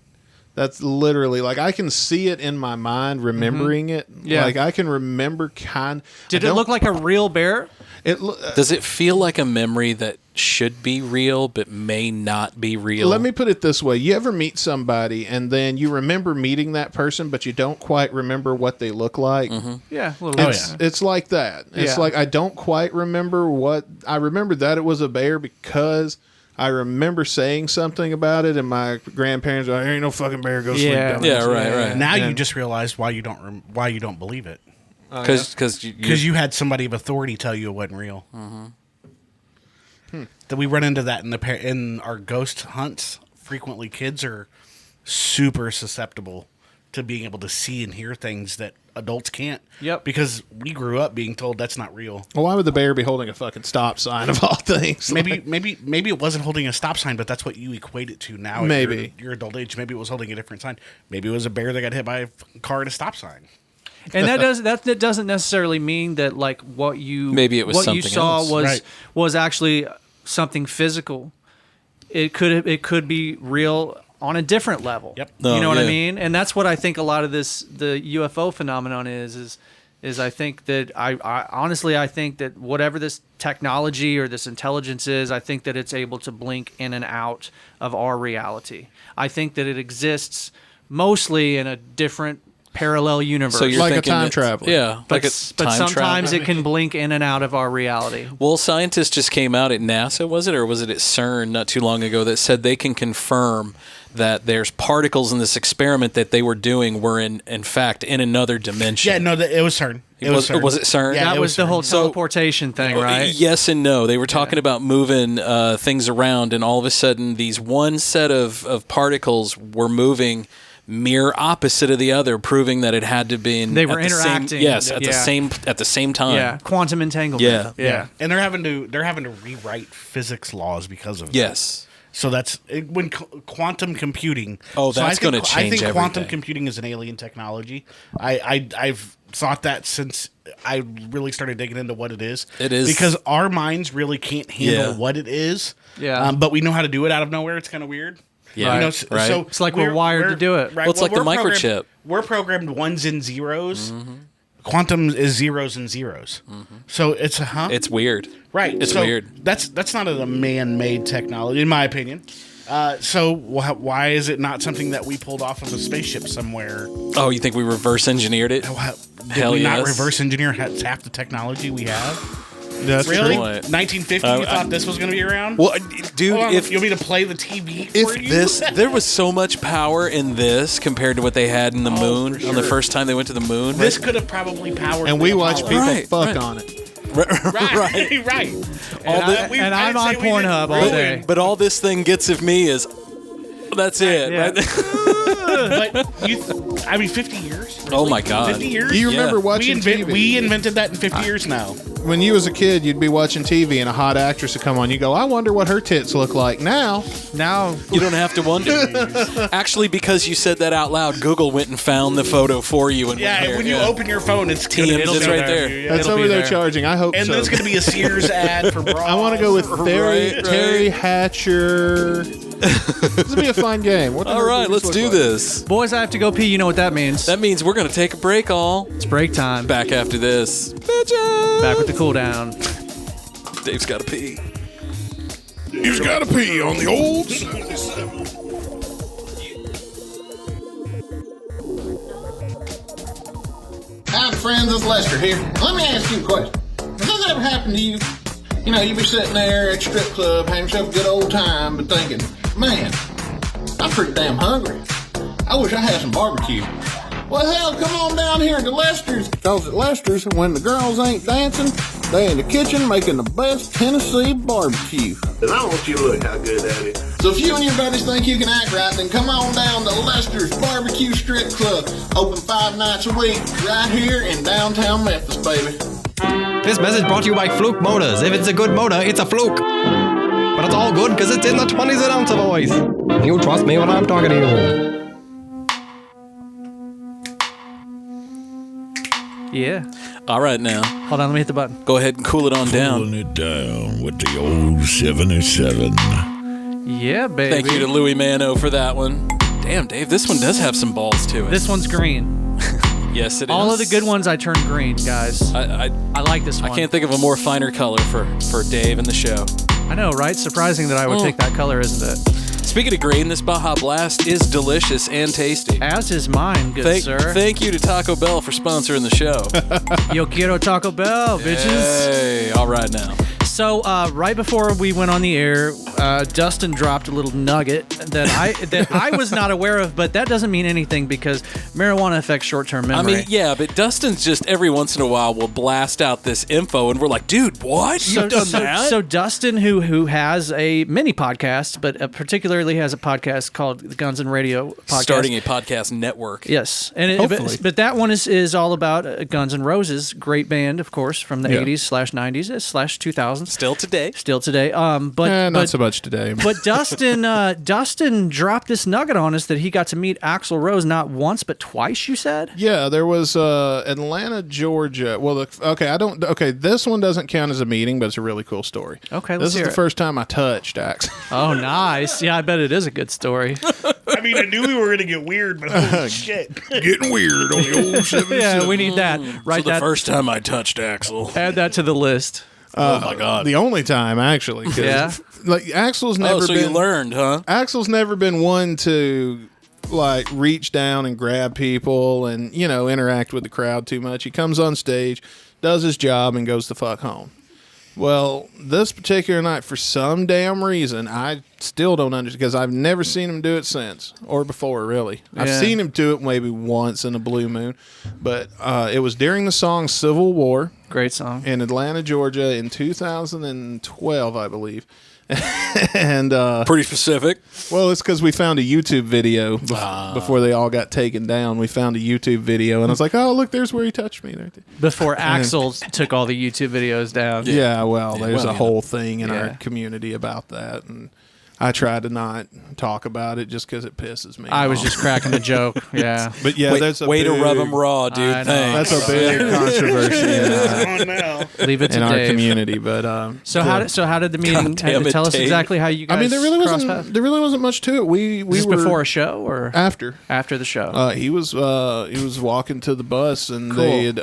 that's literally, like, I can see it in my mind, remembering it. Yeah. Like, I can remember Did it look like a real bear? Does it feel like a memory that should be real but may not be real? Let me put it this way. You ever meet somebody and then you remember meeting that person, but you don't quite remember what they look like? Yeah, a little bit. It's like that. It's like I don't quite remember what... I remember that it was a bear because I remember saying something about it, and my grandparents were like, ain't no fucking bear, go sleep down there. Yeah, right. Now you just realized why you don't believe it. Because you had somebody of authority tell you it wasn't real. That we run into that in our ghost hunts. Frequently, kids are super susceptible to being able to see and hear things that adults can't. Yep. Because we grew up being told that's not real. Well, why would the bear be holding a fucking stop sign of all things? Maybe it wasn't holding a stop sign, but that's what you equate it to now. Maybe at your adult age. Maybe it was holding a different sign. Maybe it was a bear that got hit by a car at a stop sign. And that doesn't necessarily mean that like what you saw was actually something physical. It could be real on a different level. Yep. You know what I mean? And that's what I think a lot of the UFO phenomenon is I think that I honestly think that whatever this technology or this intelligence is, I think that it's able to blink in and out of our reality. I think that it exists mostly in a different parallel universe. So you're like a thinking time traveler. Yeah. But sometimes it can blink in and out of our reality. Well, scientists just came out at NASA, was it? Or was it at CERN not too long ago that said they can confirm that there's particles in this experiment that they were doing were in fact in another dimension. Yeah, no, it was CERN. Was it CERN? Yeah, that was the whole teleportation thing, right? Yes and no. They were talking about moving things around, and all of a sudden these one set of particles were moving mirror opposite of the other, proving that it had to be they were interacting. At the same time. Yeah, quantum entanglement. Yeah. And they're having to rewrite physics laws because of that. Yes. So that's when quantum computing. Oh, that's going to change everything. I think quantum computing is an alien technology. I've thought that since I really started digging into what it is. It is because our minds really can't handle what it is. Yeah. But we know how to do it out of nowhere. It's kind of weird. Yeah. You know, right. So it's like we're wired to do it. Right. Well, it's like the microchip. We're programmed ones and zeros. Quantum is zeros and zeros. So it's It's weird. Right. It's weird. That's not a man-made technology, in my opinion. So why is it not something that we pulled off of a spaceship somewhere? Oh, you think we reverse engineered it? Did we not reverse engineer half the technology we have? That's really? true. 1950, you thought this was going to be around? Well, dude, if you want me to play the TV for you? There was so much power in this compared to what they had in the moon on the first time they went to the moon. This could have probably powered. And we watch people fuck on it. Right. And I'm on Pornhub all day. But all this thing gets of me is that's it. Yeah. Right? But 50 years? Oh my God. 50 years? Do you remember watching TV? We invented that in 50 years now. When you was a kid, you'd be watching TV and a hot actress would come on. You go, I wonder what her tits look like now. You don't have to wonder. Actually, because you said that out loud, Google went and found the photo for you. And when you open your phone, it's TMZ right there. That's over there charging. I hope and so. And there's going to be a Sears ad for bras. I want to go with Terry Hatcher. This will be a fun game. All right, let's do this. Boys, I have to go pee. You know what that means. That means we're going to take a break, all. It's break time. Back after this. Bitches! Back with the cool down. Dave's got to pee. Dave's got to pee on the old 77. Hi, friends. It's Lester here. Let me ask you a question. Has this ever happened to you? You know, you be sitting there at the strip club, having yourself a good old time, but thinking, man, I'm pretty damn hungry. I wish I had some barbecue. Well, hell, come on down here to Lester's. Because at Lester's, when the girls ain't dancing, they in the kitchen making the best Tennessee barbecue. And I want you to look how good that is. So if you and your buddies think you can act right, then come on down to Lester's Barbecue Strip Club. Open 5 nights a week, right here in downtown Memphis, baby. This message brought to you by Fluke Motors. If it's a good motor, it's a fluke. But it's all good because it's in the 20s an ounce, boys. You trust me when I'm talking to you. Yeah. All right, now. Hold on, let me hit the button. Go ahead and cool it on down. Cooling it down with the old 77. Yeah, baby. Thank you to Louis Mano for that one. Damn, Dave, this one does have some balls to it. This one's green. Yes, it is. All of the good ones I turned green, guys. I like this one. I can't think of a more finer color for Dave and the show. I know, right? Surprising that I would take that color, isn't it? Speaking of green, this Baja Blast is delicious and tasty. As is mine, good sir. Thank you to Taco Bell for sponsoring the show. Yo quiero Taco Bell, bitches. Hey, all right now. So right before we went on the air, Dustin dropped a little nugget that I was not aware of, but that doesn't mean anything because marijuana affects short-term memory. I mean, yeah, but Dustin's just every once in a while will blast out this info, and we're like, dude, what? You've done that? So Dustin, who has a mini podcast, but particularly has a podcast called the Guns and Radio Podcast. Starting a podcast network. Yes. And but that one is all about Guns N' Roses, great band, of course, from the 80s/90s/ 2000s. Still today. But not so much today. But Dustin dropped this nugget on us that he got to meet Axl Rose not once but twice. You said? Yeah, there was Atlanta, Georgia. Well, this one doesn't count as a meeting, but it's a really cool story. Okay, this is the first time I touched Axl. Oh, nice. Yeah, I bet it is a good story. I mean, I knew we were going to get weird, but holy shit. Getting weird on the old 77. Yeah, we need that. Right. So the first time I touched Axl. Add that to the list. Oh my God! The only time, actually. Yeah. Like Axl's never. So you learned, huh? Axl's never been one to like reach down and grab people and interact with the crowd too much. He comes on stage, does his job, and goes the fuck home. Well, this particular night, for some damn reason, I still don't understand because I've never seen him do it since or before, really. Yeah. I've seen him do it maybe once in a blue moon, but it was during the song Civil War. Great song. In Atlanta, Georgia in 2012, I believe. And pretty specific. Well, it's because we found a YouTube video before they all got taken down. We found a YouTube video, and I was like, "Oh, look, there's where he touched me." There. Before Axl took all the YouTube videos down. Yeah, well, there's a whole thing in our community about that, and I try to not talk about it just because it pisses me I was off. just cracking a joke. Yeah, but yeah, that's a way big, to rub them raw, dude. Thanks. That's a big controversy Leave it to in our Dave. community. But so how did the meeting? Tell us exactly how you guys. I mean, there really wasn't much to it. We was were before a show or after the show. He was walking to the bus, and they had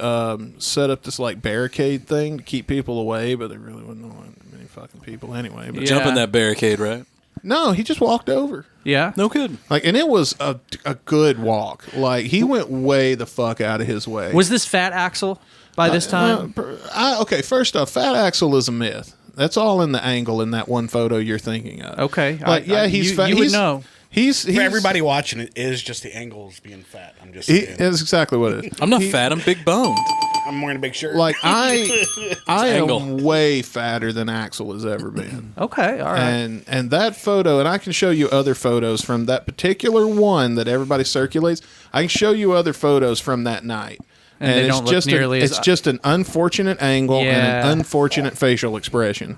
set up this like barricade thing to keep people away, but there really wasn't many fucking people anyway. But jumping that barricade, right? No, he just walked over. Yeah, no kidding. And it was a good walk. Like he went way the fuck out of his way. Was this Fat Axl by this time? Okay, first off, Fat Axl is a myth. That's all in the angle in that one photo you're thinking of. Okay, he's fat. You would know. He's for everybody watching, it is just the angles being fat. I'm just saying. That's exactly what it is. I'm not fat. I'm big boned. I'm wearing a big shirt. Like I am way fatter than Axl has ever been. Okay, all right. And that photo, and I can show you other photos from that particular one that everybody circulates. I can show you other photos from that night. And they don't look nearly it's just an unfortunate angle and an unfortunate facial expression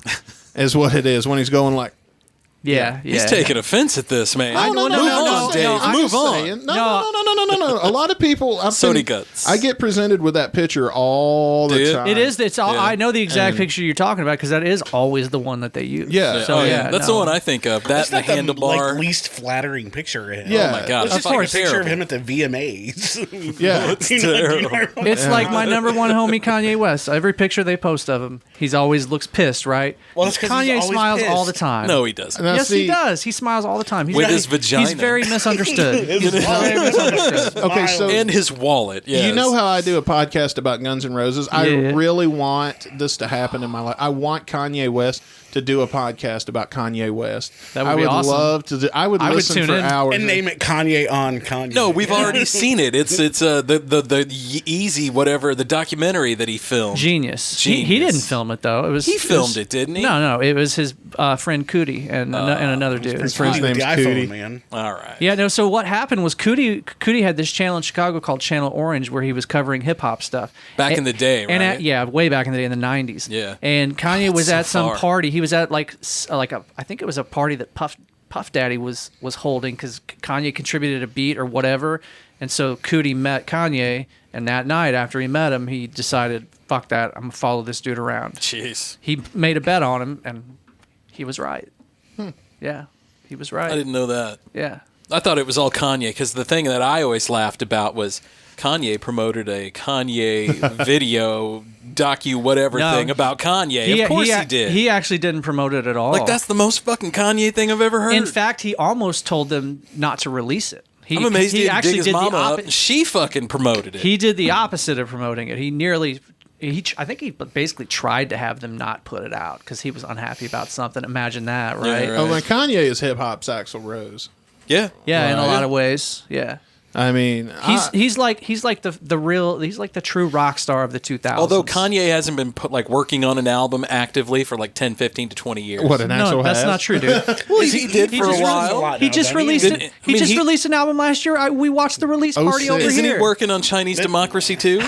is what it is when he's going like. Yeah, he's taking offense at this, man. No, Move on, Dave. Move on. No. A lot of people. Guts. I get presented with that picture all the time. It is. It's all. Yeah. I know the exact picture you're talking about because that is always the one that they use. Yeah. So, that's the one I think of. That and the handlebar. Least flattering picture. Yeah. Oh my god. It's just like a picture of him at the VMAs. Yeah. It's terrible. It's like my number one homie Kanye West. Every picture they post of him, he's always looks pissed, right? Well, it's Kanye smiles pissed. all the time. No, he doesn't. Yes, he does. He smiles all the time. With his vagina. He's very misunderstood. Okay, so and his wallet. Yes. You know how I do a podcast about Guns N' Roses? I really want this to happen in my life. I want Kanye West to do a podcast about Kanye West. That would be awesome. Love to. I would listen for hours and name it Kanye on Kanye. No, we've already seen it. It's the easy whatever the documentary that he filmed. Genius. He didn't film it though. He filmed it, didn't he? No. It was his friend Cootie and another dude. His friend's name's Cootie. Man. All right. Yeah. No. So what happened was Cootie had this channel in Chicago called Channel Orange where he was covering hip hop stuff back in the day, right? And way back in the day in the 90s. Yeah. And Kanye was at some far. party. He was at I think it was a party that Puff Daddy was holding because Kanye contributed a beat or whatever, and so Cootie met Kanye, and that night after he met him, he decided, fuck that, I'm gonna follow this dude around. Jeez. He made a bet on him, and he was right. Yeah, he was right. I didn't know that. Yeah. I thought it was all Kanye because the thing that I always laughed about was Kanye promoted a Kanye video whatever thing about Kanye. Of course he did. He actually didn't promote it at all. Like, that's the most fucking Kanye thing I've ever heard. In fact, he almost told them not to release it. I'm amazed he didn't dig his mama up. She fucking promoted it. He did the opposite of promoting it. I think he basically tried to have them not put it out because he was unhappy about something. Imagine that, right? Yeah, right. Oh, and Kanye is hip hop's Axl Rose. Yeah, yeah, in a lot of ways. Yeah. I mean, he's like the true rock star of the 2000s. Although Kanye hasn't been working on an album actively for like 10, 15 to 20 years. What, an actual that's not true, dude. Well, he did for a while. He just released it. He just released an album last year. We watched the release party over here. Isn't he working on Chinese democracy too?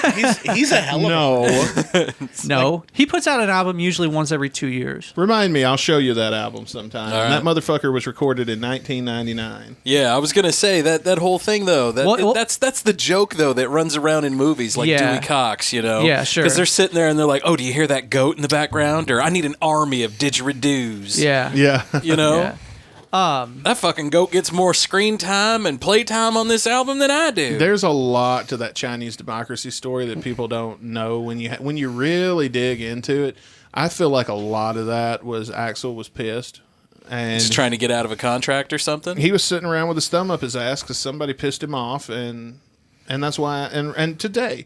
He's a hell of No. He puts out an album usually once every 2 years. Remind me, I'll show you that album sometime. Right. That motherfucker was recorded in 1999. Yeah, I was gonna say that whole thing though. That's the joke though that runs around in movies like Dewey Cox, you know? Yeah, sure. Because they're sitting there and they're like, "Oh, do you hear that goat in the background?" Or "I need an army of didgeridoos." Yeah, yeah. You know, that fucking goat gets more screen time and play time on this album than I do. There's a lot to that Chinese democracy story that people don't know when you really dig into it. I feel like a lot of that was Axl was pissed. And just trying to get out of a contract or something. He was sitting around with his thumb up his ass because somebody pissed him off, and that's why. And today,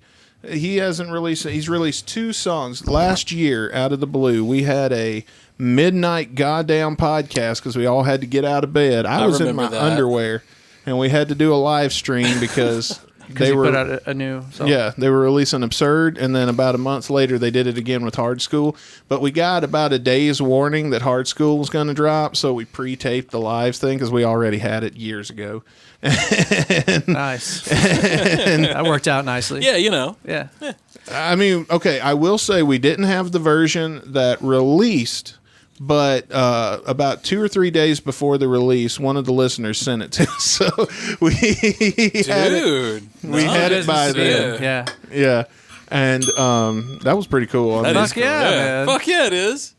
he hasn't released. He's released 2 songs last year. Out of the blue, we had a midnight goddamn podcast because we all had to get out of bed. I was in my underwear, and we had to do a live stream because. They were put out a new song. Yeah, they were releasing Absurd, and then about a month later they did it again with Hard School. But we got about a day's warning that Hard School was going to drop, so we pre-taped the live thing because we already had it years ago. Nice. That worked out nicely. Yeah, you know. Yeah. I mean, okay, I will say we didn't have the version that released. But about 2 or 3 days before the release, one of the listeners sent it to us. So we had it by then. Yeah. Yeah. And that was pretty cool. Fuck yeah, man. Fuck yeah, it is.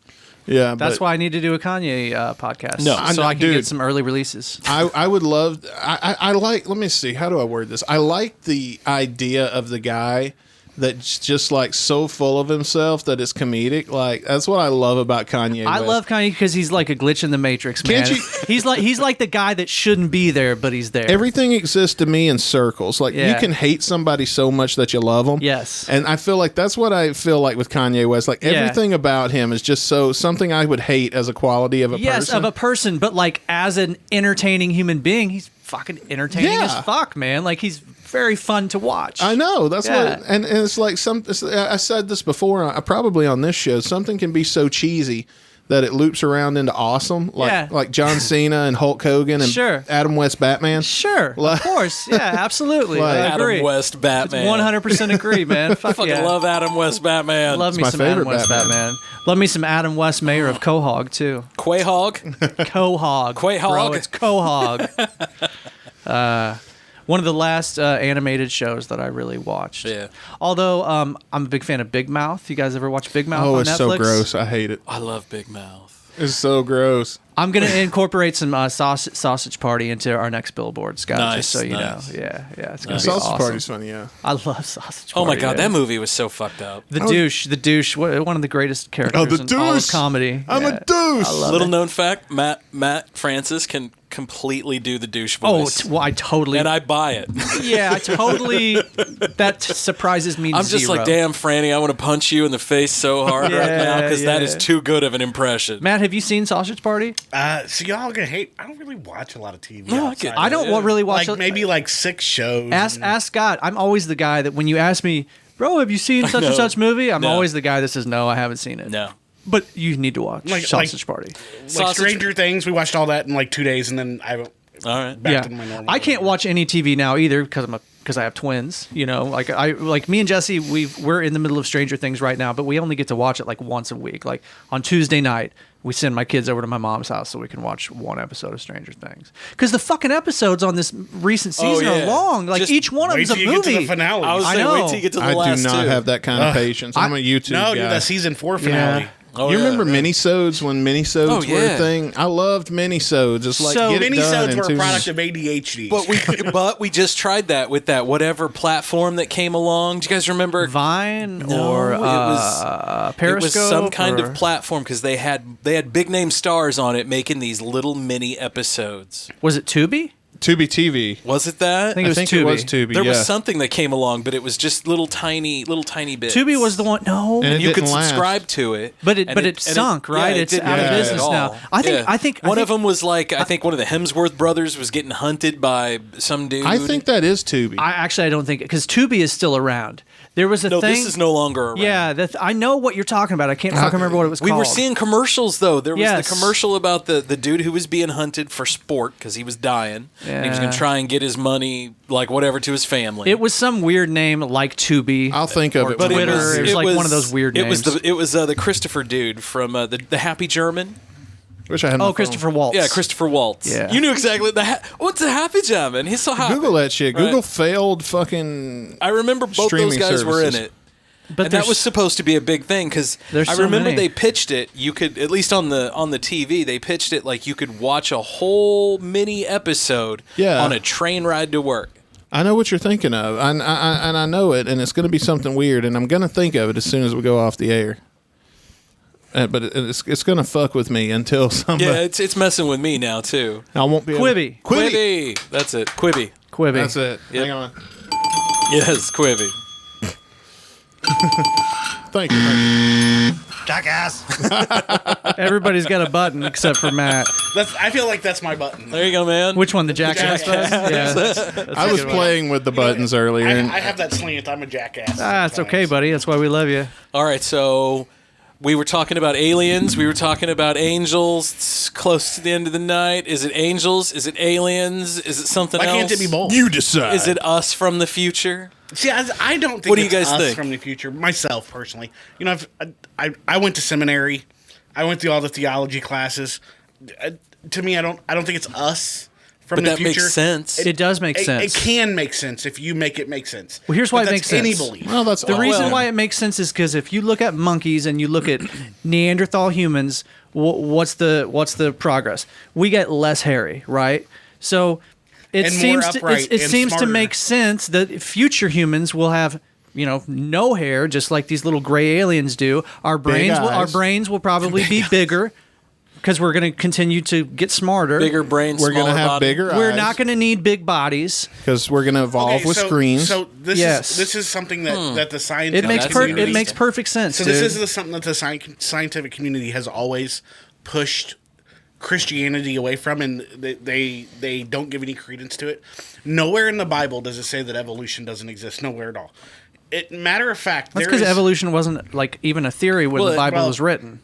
Yeah. That's why I need to do a Kanye podcast. No. So I can get some early releases. I would love... I like... Let me see. How do I word this? I like the idea of the guy... that's just like so full of himself that it's comedic. Like that's what I love about Kanye West. I love Kanye because he's like a glitch in the Matrix, man. He's like the guy that shouldn't be there, but he's there. Everything exists to me in circles. Like you can hate somebody so much that you love them. Yes. And I feel like that's what I feel like with Kanye West. Like everything about him is just so something I would hate as a quality of a person. Yes, of a person, but like as an entertaining human being, he's fucking entertaining as fuck, man. Like he's very fun to watch. I know. That's what, and it's like I said this before, probably on this show. Something can be so cheesy that it loops around into awesome, like John Cena and Hulk Hogan and Adam West Batman. Sure, of course, yeah, absolutely. I agree. Adam West Batman. 100% agree, man. I fucking love Adam West Batman. Love me some Adam West Batman. Love me some Adam West, mayor of Quahog too. Quahog? Quahog. Quahog? Bro, it's Quahog. One of the last animated shows that I really watched. Yeah. Although I'm a big fan of Big Mouth. You guys ever watch Big Mouth on Netflix? Oh, it's so gross. I hate it. I love Big Mouth. It's so gross. I'm going to incorporate some sausage party into our next billboards, guys. Just so you know. Yeah, it's going to be awesome. Sausage party's funny, yeah. I love sausage party. Oh my god, that movie was so fucked up. The douche, one of the greatest characters in all of comedy. I'm a douche. Little known fact, Matt Francis can completely do the douche voice. Oh, well, I totally... And I buy it. Yeah, I totally... That surprises me I'm just like, damn, Franny, I want to punch you in the face so hard right now because that is too good of an impression. Matt, have you seen Sausage Party? So y'all are gonna hate. I don't really watch a lot of TV. No, I don't really watch. Like maybe like 6 shows. Ask Scott. I'm always the guy that when you ask me, bro, have you seen such and such movie? I'm always the guy that says no, I haven't seen it. No. But you need to watch Sausage Party. Like Stranger Things, we watched all that in like 2 days, and then I haven't. All right. Back to my normal. I can't watch any TV now either because I have twins. You know, like me and Jesse, we're in the middle of Stranger Things right now, but we only get to watch it like once a week. Like on Tuesday night, we send my kids over to my mom's house so we can watch one episode of Stranger Things. Because the fucking episodes on this recent season are long. Like each one of them's a movie. Wait till you get to the finale. I was saying, wait till you get to the last I do not have that kind of patience. I'm a YouTube guy. No, dude, that season 4 finale. Oh, you yeah, remember minisodes when minisodes were yeah. a thing? I loved minisodes. It's like So get it done minisodes in were a 2 product minutes. of ADHD. But we just tried that with that whatever platform that came along. Do you guys remember Vine or it was Periscope? It was some kind of platform because they had big name stars on it making these little mini episodes. Was it Tubi? Tubi TV. Was it that? I think it was Tubi. It was Tubi. There yeah. was something that came along, but it was just little tiny bits. Tubi was the one. No, And it you could didn't last. subscribe to it, but it sunk, right? it It's didn't out of last business at all. now. I think one of them was like I think one of the Hemsworth brothers was getting hunted by some dude. I think that is Tubi. I don't think because Tubi is still around. There was a thing. this is no longer around. Yeah, I know what you're talking about. I can't fucking remember what it was called. We were seeing commercials though. There was Yes. the commercial about the dude who was being hunted for sport because he was dying. And he was going to try and get his money, like whatever, to his family. It was some weird name like Tubi. I'll think of or it. Twitter. when It was like one of those weird names. It was the Christopher dude from the Happy German. Wish I had my phone. Christopher Waltz. Yeah, Christopher Waltz. Yeah. You knew exactly what's a Happy German? He's so happy. Google that shit. Right. Google failed fucking. I remember both those streaming guys were in services. it. But that was supposed to be a big thing because I remember they pitched it. You could at least on the TV they pitched it like you could watch a whole mini episode on a train ride to work. I know what you're thinking of, and I know it, and it's going to be something weird, and I'm going to think of it as soon as we go off the air. But it's going to fuck with me until somebody. Yeah, it's messing with me now too. I won't be Quibi. Quibi. That's it. Quibi. That's it. Yep. Hang on. Yes, Quibi. Thank you. Jackass. Everybody's got a button except for Matt. I feel like that's my button. There you go, man. Which one? The jackass button? Yeah. That's I was playing with the buttons earlier. I and have that slant. I'm a jackass. It's okay, buddy. That's why we love you. All right, so we were talking about aliens. We were talking about angels. It's close to the end of the night. Is it angels? Is it aliens? Is it something else? Why can't it be both? You decide. Is it us from the future? See, I don't think What do you it's guys us think? from the future. Myself, personally. You know, I went to seminary. I went through all the theology classes. To me, I don't think it's us from But the that future. makes sense. It does make sense. It can make sense if you make it make sense. Well, here's why But it makes that's sense. any belief. Well, that's The all. reason Well, why it makes sense is because if you look at monkeys and you look at Neanderthal humans, what's the progress? We get less hairy, right? So it And more seems upright it and seems to smarter. make sense that future humans will have no hair, just like these little gray aliens do. Our eyes. brains will probably be bigger because we're going to continue to get smarter. Bigger brain, we're smaller gonna have body. bigger We're eyes not going to need big bodies. because we're going to evolve Okay, with so, screens. So this is something that the science It makes that's it makes perfect sense. So dude. this is something that the scientific community has always pushed Christianity away from, and they don't give any credence to it. Nowhere in the Bible does it say that evolution doesn't exist. Nowhere at all. Matter of fact, That's because evolution wasn't like even a theory when the Bible was written.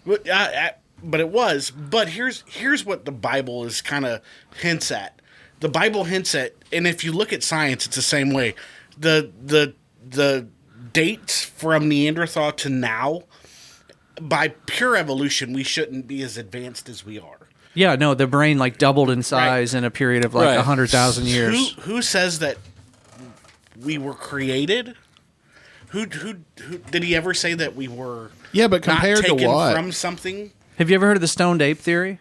But it was. But here's what the Bible is kind of hints at. The Bible hints at, and if you look at science, it's the same way. The dates from Neanderthal to now, by pure evolution, we shouldn't be as advanced as we are. Yeah, no, the brain like doubled in size in a period of like 100,000 years. Who says that we were created? Who did he ever say that we were? Yeah, but compared not to taken what? from something? Have you ever heard of the stoned ape theory?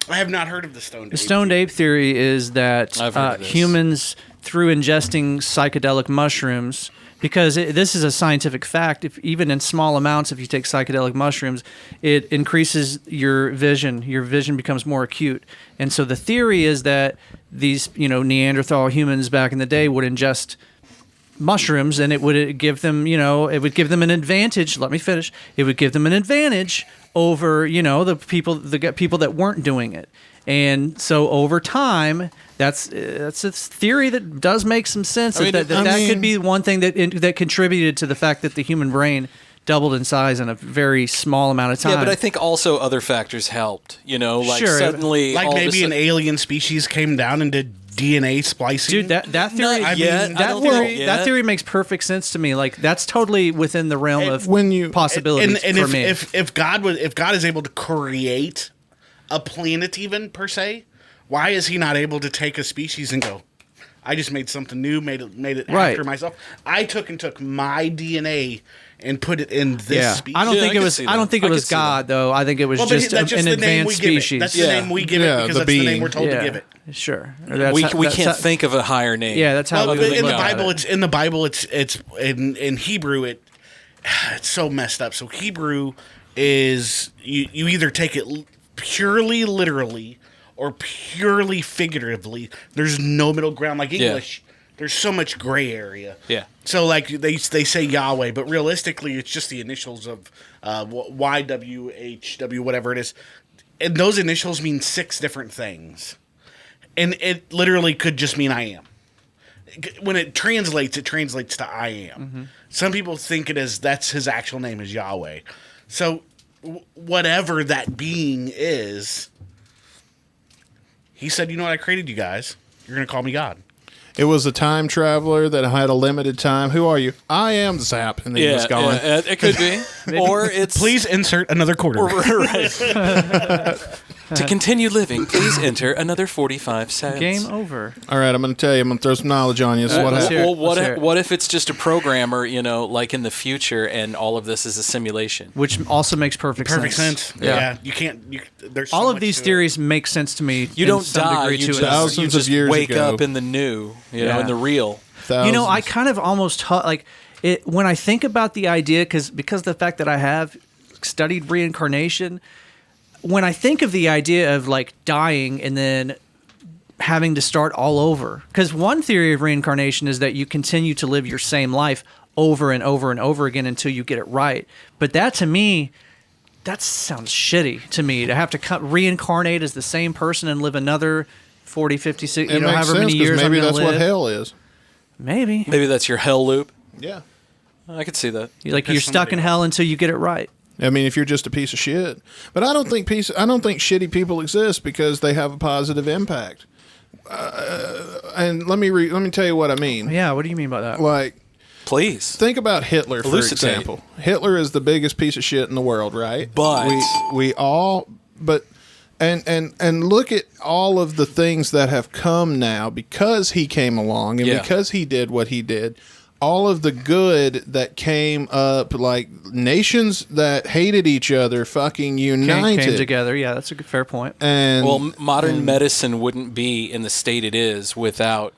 I have not heard of the stoned ape. The stoned ape theory is that I've heard of this. humans, through ingesting psychedelic mushrooms, because this is a scientific fact, even in small amounts, if you take psychedelic mushrooms, it increases your vision. Your vision becomes more acute. And so the theory is that these, Neanderthal humans back in the day would ingest mushrooms, and it would give them, an advantage. Let me finish. It would give them an advantage over, the people that weren't doing it. And so over time, that's a theory that does make some sense. That could be one thing that contributed to the fact that the human brain doubled in size in a very small amount of time. Yeah, but I think also other factors helped. Suddenly, like all of a maybe an sudden- alien species came down and did DNA splicing. Dude, that theory, that theory makes perfect sense to me. Like that's totally within the realm of possibilities and for if, me. If God is able to create a planet, even per se, why is he not able to take a species and go, I just made something new, made it Right. after myself. I took my DNA and put it in this species. I don't think it was. I don't think it was God, though. I think it was just an advanced species. That's the name we give it because that's the name we're told to give it. Sure. We can't think of a higher name. Yeah, that's how. In the Bible, it's in Hebrew. It's so messed up. So Hebrew is you either take it purely literally or purely figuratively. There's no middle ground. Like English, there's so much gray area. Yeah. So like they say Yahweh, but realistically, it's just the initials of YWHW, whatever it is, and those initials mean 6 different things, and it literally could just mean I am. When it translates to I am. Mm-hmm. Some people think that's his actual name is Yahweh. So whatever that being is, he said, you know what, I created you guys. You're going to call me God. It was a time traveler that had a limited time. Who are you? I am Zap. And then he was gone. Yeah, it could be. Or it's... Please insert another quarter. Right. To continue living, please enter another 45 cents. Game over. All right, I'm going to tell you. I'm going to throw some knowledge on you. So what if it's just a programmer, like in the future, and all of this is a simulation? Which also makes perfect sense. Yeah. You can't... there's so all of these theories make sense to me. You don't die. You just years wake ago. up in the new, in the real. Thousands. I kind of almost... when I think about the idea, because of the fact that I have studied reincarnation... When I think of the idea of like dying and then having to start all over, because one theory of reincarnation is that you continue to live your same life over and over and over again until you get it right. But that to me, that sounds shitty to me, to have to reincarnate as the same person and live another 40, 50, 60, however many years I'm maybe going to live. Maybe that's what hell is. Maybe that's your hell loop. Yeah. I could see that. You're stuck in hell until you get it right. I mean, if you're just a piece of shit, but I don't think shitty people exist because they have a positive impact. And let me tell you what I mean. Yeah, what do you mean by that? Like, please think about Hitler, for example. Hitler is the biggest piece of shit in the world, right? But and look at all of the things that have come now because he came along and because he did what he did. All of the good that came up, like nations that hated each other, fucking united, came together. Yeah, that's a good, fair point. And modern medicine wouldn't be in the state it is without,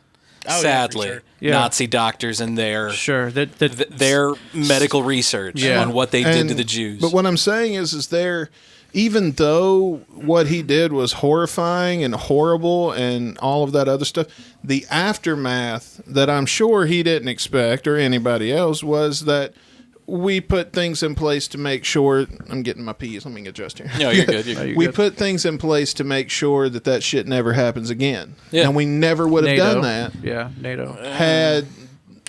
sadly, Nazi doctors and their their medical research on what they did to the Jews. But what I'm saying is even though what he did was horrifying and horrible and all of that other stuff, the aftermath that I'm sure he didn't expect or anybody else was that we put things in place to make sure... I'm getting my peas. Let me adjust here. No, you're good. We put things in place to make sure that shit never happens again. Yeah. And we never would have done that. Yeah, NATO.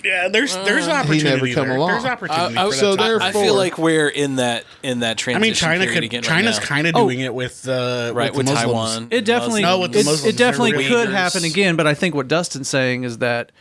Yeah, there's opportunity. He never come along. There's opportunity. So therefore, I feel like we're in that transition. I mean, China's kind of doing it with with Taiwan. It definitely it definitely could happen again. But I think what Dustin's saying is that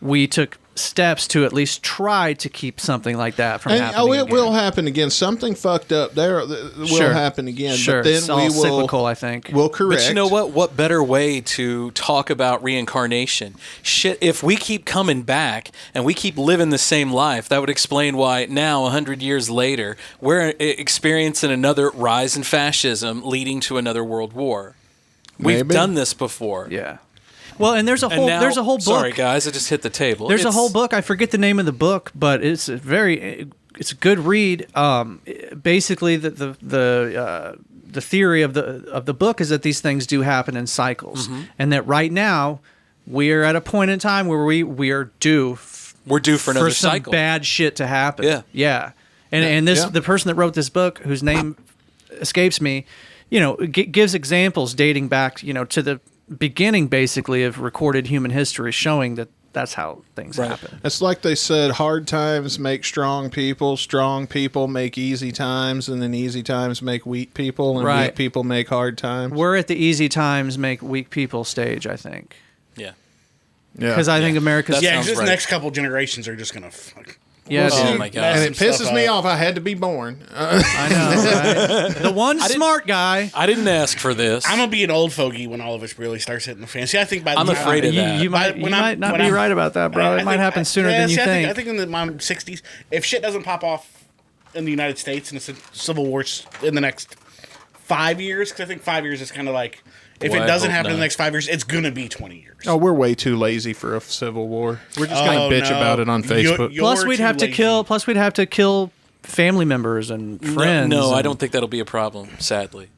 we took steps to at least try to keep something like that from happening. It will happen again. Something fucked up there will happen again. Sure, but then it's all cyclical, I think. We'll correct. But you know what? What better way to talk about reincarnation? Shit, if we keep coming back and we keep living the same life, that would explain why now, 100 years later, we're experiencing another rise in fascism leading to another world war. We've done this before. Yeah. Well, and there's a whole book. Sorry, guys, I just hit the table. There's a whole book. I forget the name of the book, but it's a good read. Basically, the theory of the book is that these things do happen in cycles, and that right now we're at a point in time where we are due. We're due for another some cycle. Bad shit to happen. Yeah. And the person that wrote this book, whose name escapes me, gives examples dating back, to the beginning basically of recorded human history, showing that that's how things happen. It's like they said, hard times make strong people make easy times, and then easy times make weak people, and weak people make hard times. We're at the easy times make weak people stage, I think. Yeah. Because I think America's... next couple generations are just going to Yeah, oh dude. my god! And it pisses me off. I had to be born. I know, right? The one smart guy. I didn't ask for this. I'm gonna be an old fogey when all of us really starts hitting the fan. See, I think by the I'm time afraid of that. You might not be right about that, bro. It might happen sooner than you think. I think in my 60s, if shit doesn't pop off in the United States and it's a civil war in the next 5 years, because I think 5 years is kind of like, if it doesn't happen in the next 5 years, it's going to be 20 years. Oh, we're way too lazy for a civil war. We're just going to bitch about it on Facebook. Plus, we'd have to kill family members and friends. No, I don't think that'll be a problem, sadly.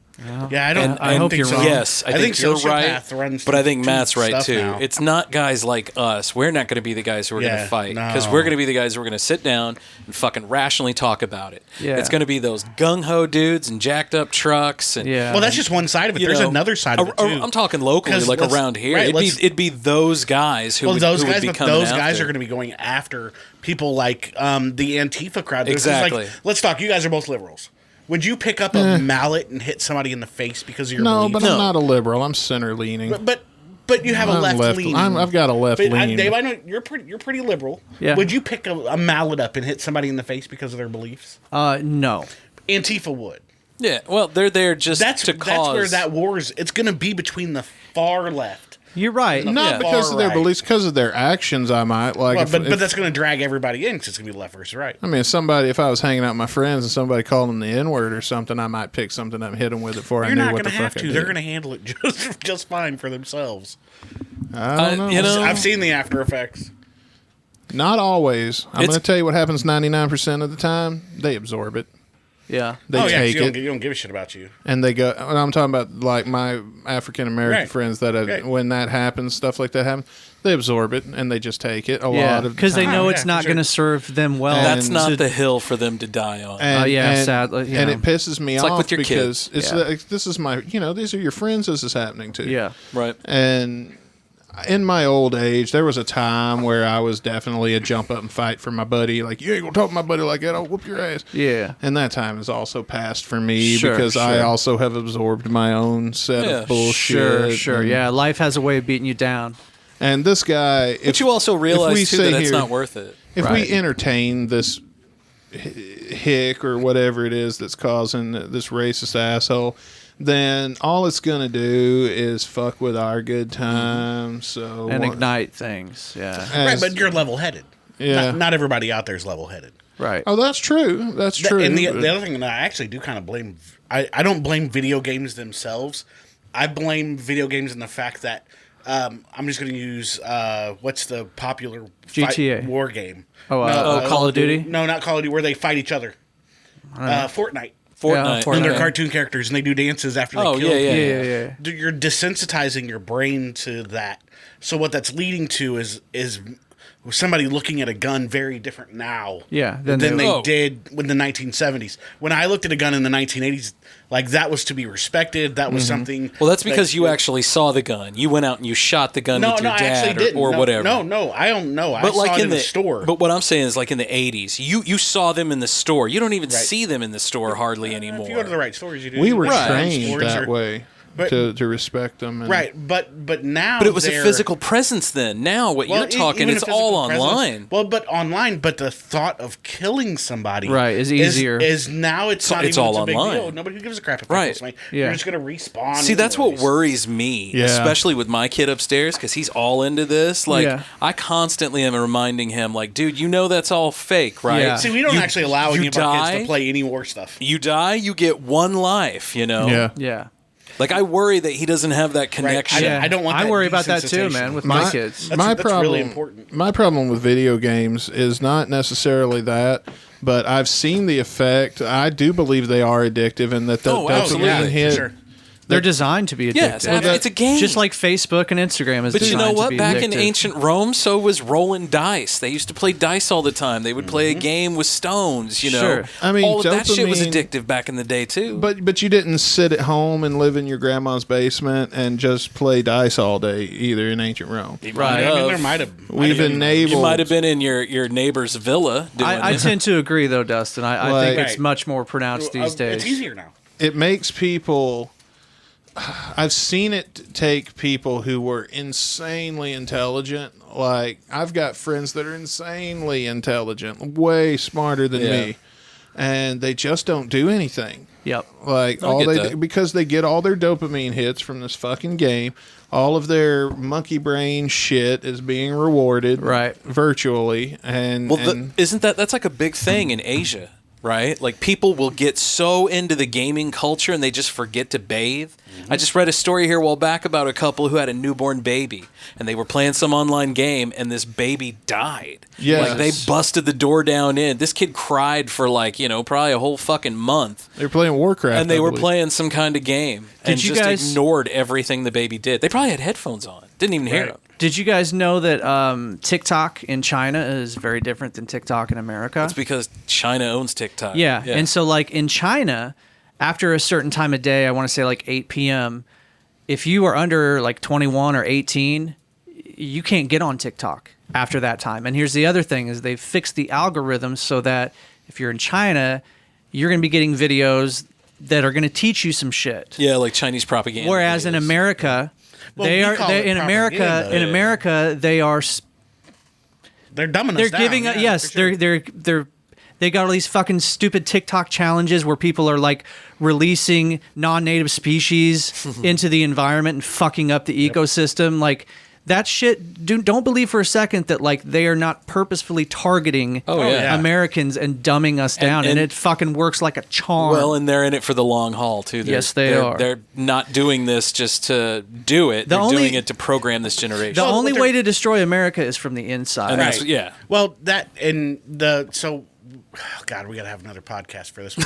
Yeah, I don't. I hope think you're so. wrong. Yes, I think you're right. But I think through Matt's right stuff too. now. It's not guys like us. We're not going to be the guys who are going to fight because no. we're going to be the guys who are going to sit down and fucking rationally talk about it. Yeah. It's going to be those gung ho dudes and jacked up trucks and Well, that's just one side of it. There's another side of it too. I'm talking locally, like around here. Right, it'd be those guys who would be coming those guys after. are going to be going after people like the Antifa crowd. Exactly. Like, let's talk. You guys are both liberals. Would you pick up a mallet and hit somebody in the face because of your beliefs? But I'm not a liberal. I'm center leaning. But you have a left lean. I've got a left lean. Dave, I know you're pretty liberal. Yeah. Would you pick a mallet up and hit somebody in the face because of their beliefs? No. Antifa would. Yeah. Well, they're there just to cause. That's where that war is. It's going to be between the far left. You're right. Not because of their beliefs, because of their actions. I might like. Well, but that's going to drag everybody in because it's going to be left versus right. I mean, if I was hanging out with my friends and somebody called them the N-word or something, I might pick something up and hit them with it before I knew what the fuck I did. You're not going to have to. They're going to handle it just fine for themselves. I don't know. I've seen the after effects. Not always. I'm going to tell you what happens 99% of the time. They absorb it. Yeah. They take it. You don't give a shit about you. And they go, and I'm talking about like my African American friends that when that happens, stuff like that happens, they absorb it and they just take it a lot of because they know it's not going to serve them well. That's not the hill for them to die on. Sadly. And it pisses me it's off like with your because kids. it's this is my, these are your friends this is happening to. Yeah. Right. And in my old age, there was a time where I was definitely a jump up and fight for my buddy. Like, you ain't gonna talk to my buddy like that, I'll whoop your ass. Yeah. And that time is also passed for me because I also have absorbed my own set of bullshit. Sure. Yeah. Life has a way of beating you down. And this guy... But you also realize, too, that it's not worth it. If we entertain this hick or whatever it is that's causing this racist asshole... then all it's going to do is fuck with our good time. So and ignite things. Yeah. Right, but you're level-headed. Yeah. Not everybody out there is level-headed. Right. Oh, that's true. That's true. And the other thing that I actually do kind of blame... I don't blame video games themselves. I blame video games in the fact that... I'm just going to use... what's the popular GTA war game? Call of Duty? No, not Call of Duty, where they fight each other. Fortnite. Fortnite. And they're cartoon characters, and they do dances after they kill people. Yeah. You're desensitizing your brain to that. So what that's leading to is somebody looking at a gun very different now than they did in the 1970s. When I looked at a gun in the 1980s, like that was to be respected. That was something. Well, that's because you actually saw the gun. You went out and you shot the gun with your dad or whatever. No, I don't know. But I saw it in the store. But what I'm saying is, like in the 80s, you saw them in the store. You don't even see them in the store hardly anymore. If you go to the right stores, you do. We were trained that way. But, to respect them. Right, but now... But it was a physical presence then. Now what you're talking is all online. Well, but online, but the thought of killing somebody... Right, is easier. Is now it's not even all a big online. deal. Nobody gives a crap if right. You're just going to respawn. See, that's what worries me, especially with my kid upstairs, because he's all into this. Like, I constantly am reminding him, like, dude, you know that's all fake, right? Yeah. See, we don't actually allow any of our kids to play any war stuff. You die, you get one life, you know? Yeah. Like, I worry that he doesn't have that connection. Right. I don't want that. I worry about that too, man, with my kids. That's really important. My problem with video games is not necessarily that, but I've seen the effect. I do believe they are addictive and that dopamine hit. Sure. They're designed to be addictive. Yeah, it's a game. Just like Facebook and Instagram is designed to be addictive. But you know what? Back in ancient Rome, so was rolling dice. They used to play dice all the time. They would play a game with stones, you know. Sure. I mean, all of that shit was addictive back in the day, too. But you didn't sit at home and live in your grandma's basement and just play dice all day, either in ancient Rome. Right. I mean, there might have. enabled... You might have been in your neighbor's villa doing I tend to agree, though, Dustin. I think it's Right. much more pronounced these days. It's easier now. It makes people... I've seen it take people who were insanely intelligent. Like, I've got friends that are insanely intelligent, way smarter than me, and they just don't do anything. Yep. Like, all they do, because they get all their dopamine hits from this fucking game. All of their monkey brain shit is being rewarded virtually. And, isn't that's like a big thing in Asia? Right? Like, people will get so into the gaming culture and they just forget to bathe. I just read a story here a while back about a couple who had a newborn baby and they were playing some online game and this baby died. Yes. Like, they busted the door down in. This kid cried for probably a whole fucking month. They were playing Warcraft. And they were playing some kind of game. Did you guys ignored everything the baby did. They probably had headphones on. Didn't even hear him. Did you guys know that TikTok in China is very different than TikTok in America? It's because China owns TikTok. Yeah. And so, like, in China, after a certain time of day, I want to say like 8 p.m., if you are under like 21 or 18, you can't get on TikTok after that time. And here's the other thing is they've fixed the algorithm so that if you're in China, you're going to be getting videos that are going to teach you some shit. Yeah, like Chinese propaganda. Whereas in America... They're dumbing us down. Giving they got all these fucking stupid TikTok challenges where people are like releasing non-native species into the environment and fucking up the ecosystem. Like, that shit, don't believe for a second that like they are not purposefully targeting Americans and dumbing us down, and it fucking works like a charm. Well, and they're in it for the long haul too. Yes, they are. They're not doing this just to do it. They're doing it to program this generation. The only way to destroy America is from the inside. And that's, Well, that and oh God, we got to have another podcast for this one.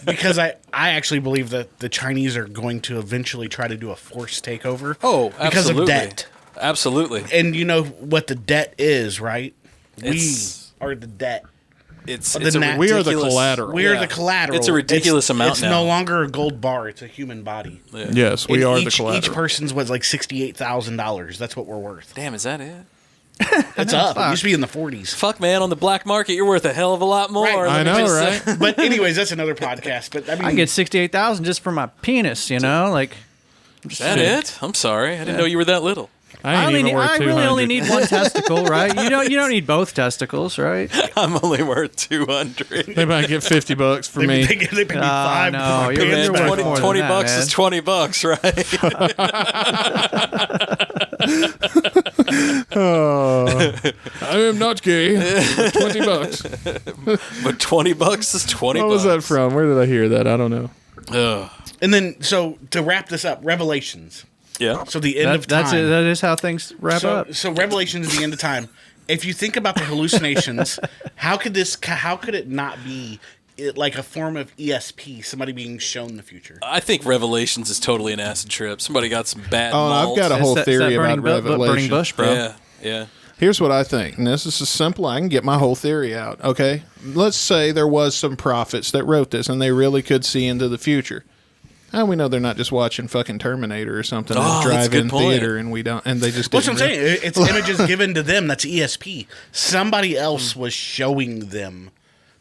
Because I actually believe that the Chinese are going to eventually try to do a forced takeover. Oh, absolutely. Because of debt. Absolutely. And you know what the debt is, right? We are the debt. we are the collateral. We are the collateral. It's a ridiculous amount it's now. It's no longer a gold bar. It's a human body. Yeah. Yes, we are the collateral. Each person's was like $68,000. That's what we're worth. Damn, is that it? It's up. It used to be in the 40s. Fuck, man, on the black market, you're worth a hell of a lot more. Right. I know, right? But anyways, that's another podcast. But I mean, I get $68,000 just for my penis, you know? Like, is that it? I'm sorry. I didn't know you were that little. I really only need one testicle, right? You don't need both testicles, right? I'm only worth 200. They might get $50 for me. They pay me $5. No, you're worth more than 20 that, bucks man. is $20, right? I am not gay. $20. But $20 is $20. What was that from? Where did I hear that? I don't know. And then, so to wrap this up, Revelations. Yeah. So the end of time. That's it. That is how things wrap up. So Revelation is the end of time. If you think about the hallucinations, how could it not be like a form of ESP, somebody being shown the future? I think Revelations is totally an acid trip. Somebody got some bad I've got a whole theory about Revelation. Burning bush, bro. Yeah. Here's what I think, and this is simple. I can get my whole theory out, okay? Let's say there was some prophets that wrote this, and they really could see into the future. How we know they're not just watching fucking Terminator or something and drive-in theater, and we don't, and they just. What's what I'm saying? It's images given to them. That's ESP. Somebody else was showing them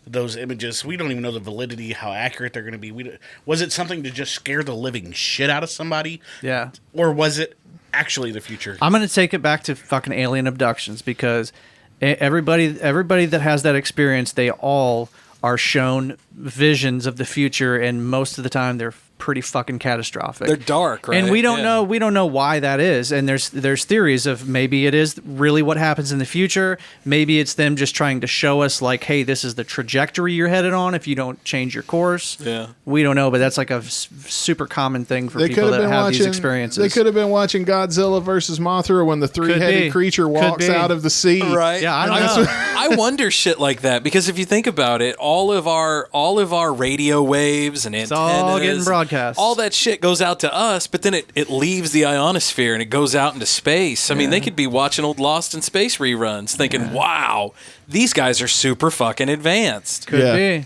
those images. We don't even know the validity, how accurate they're going to be. Was it something to just scare the living shit out of somebody? Yeah. Or was it actually the future? I'm going to take it back to fucking alien abductions because everybody that has that experience, they all are shown visions of the future, and most of the time they're pretty fucking catastrophic. They're dark, right? And we don't know why that is. And there's theories of maybe it is really what happens in the future. Maybe it's them just trying to show us like, hey, this is the trajectory you're headed on if you don't change your course. Yeah. We don't know, but that's like a super common thing for people that have these experiences. They could have been watching Godzilla versus Mothra when the three-headed creature walks out of the sea. Right. Yeah, I don't know. I wonder shit like that because if you think about it, all of our radio waves and antennas, all getting broadcast. All that shit goes out to us, but then it leaves the ionosphere and it goes out into space. I mean, they could be watching old Lost in Space reruns thinking, wow, these guys are super fucking advanced. Could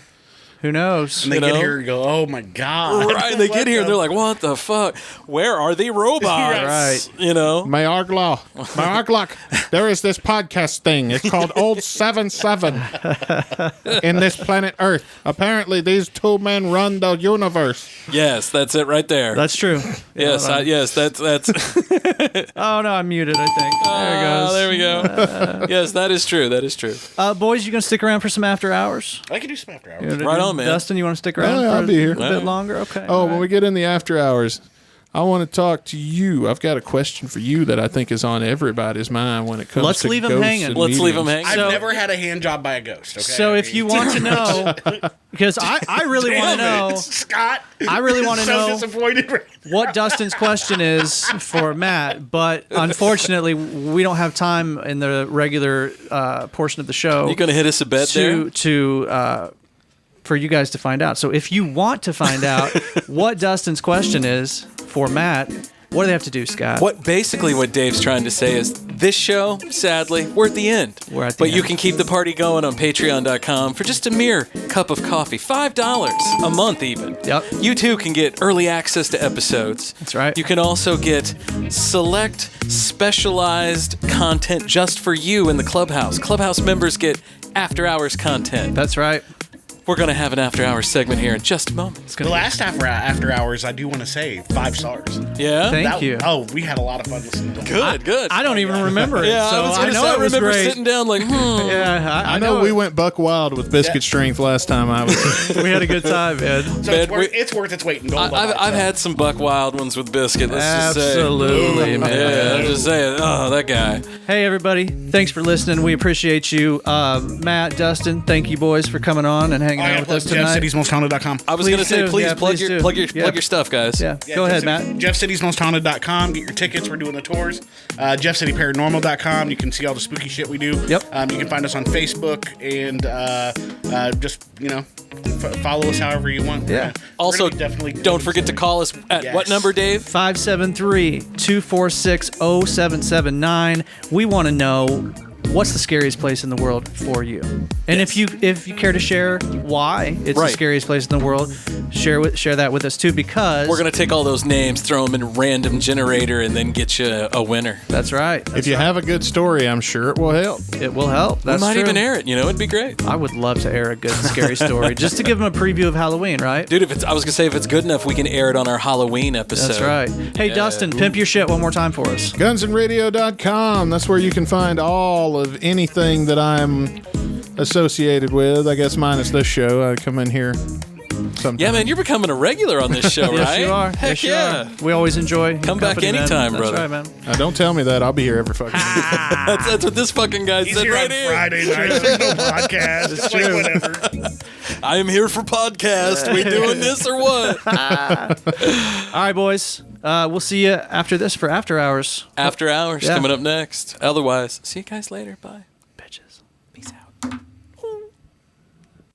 be. Who knows? And they get here and go, oh my God. Right, they get here and they're like, what the fuck? Where are the robots? Right. You know? My Arglaw, there is this podcast thing. It's called Old 77 in this planet Earth. Apparently, these two men run the universe. Yes, that's it right there. That's true. Yes, that's. Oh, no, I'm muted, I think. There it goes. There we go. Yes, that is true. That is true. Boys, you going to stick around for some after hours? I can do some after hours. Right on, man. Dustin, you want to stick around for I'll be here. a bit longer? Okay. Oh, when we get in the after hours, I want to talk to you. I've got a question for you that I think is on everybody's mind when it comes Let's to leave 'em ghosts hanging. and Let's leave 'em mediums. hanging. I've never had a hand job by a ghost. Okay? So if you want to know, because I really want to know, Scott, I really want to so know disappointed. what Dustin's question is for Matt, but unfortunately, we don't have time in the regular portion of the show. You going to hit us a bet there? For you guys to find out. So if you want to find out what Dustin's question is for Matt, what do they have to do, Scott? What Dave's trying to say is this show, sadly, we're at the end. But you can keep the party going on patreon.com for just a mere cup of coffee. $5 a month even. Yep. You too can get early access to episodes. That's right. You can also get select specialized content just for you in the Clubhouse. Clubhouse members get after hours content. That's right. We're going to have an after hours segment here in just a moment. The last after hours, I do want to say 5 stars. Yeah? Thank you. Oh, we had a lot of fun listening to it. Good. I don't even remember it. Yeah, so I know it was remember great. sitting down like, Yeah, I know we went buck wild with biscuit strength last time I was. We had a good time, man. So it's worth its weight in gold. I've had some buck wild ones with biscuit. Let's just say. Absolutely, man. Yeah, I'm just saying. Oh, that guy. Hey, everybody. Thanks for listening. We appreciate you. Matt, Dustin, thank you, boys, for coming on and hanging out with us tonight. JeffCitiesMostHaunted.com. I was going to say, please plug your Yeah. stuff, guys. Yeah. Go ahead, Matt. JeffCitiesMostHaunted.com. Get your tickets. We're doing the tours. JeffCityParanormal.com. You can see all the spooky shit we do. Yep. You can find us on Facebook and just, follow us however you want. Yeah. Also, don't forget to call us at what number, Dave? 573-246-0779. We want to know what's the scariest place in the world for you, and if you care to share why it's the scariest place in the world, share that with us too, because we're gonna take all those names, throw them in a random generator, and then get you a winner. That's right. If you have a good story, I'm sure it will help. It will help. That's we might true. even air it. It'd be great. I would love to air a good scary story just to give them a preview of Halloween, right? Dude, I was gonna say if it's good enough, we can air it on our Halloween episode. That's right. Hey, Dustin, pimp your shit one more time for us. Gunsandradio.com. That's where you can find all of anything that I'm associated with. I guess minus this show. I come in here sometimes. Yeah, man, you're becoming a regular on this show, Yes, right? you are. Heck yes, you are. We always enjoy. Come back anytime, man. brother. That's right, man. Don't tell me that. I'll be here every fucking day. That's what this fucking guy He's said here right on here. Friday night. There's no podcast. It's like whatever. I am here for podcast. We doing this or what? All right, boys. We'll see you after this for After Hours. After Hours coming up next. Otherwise, see you guys later. Bye.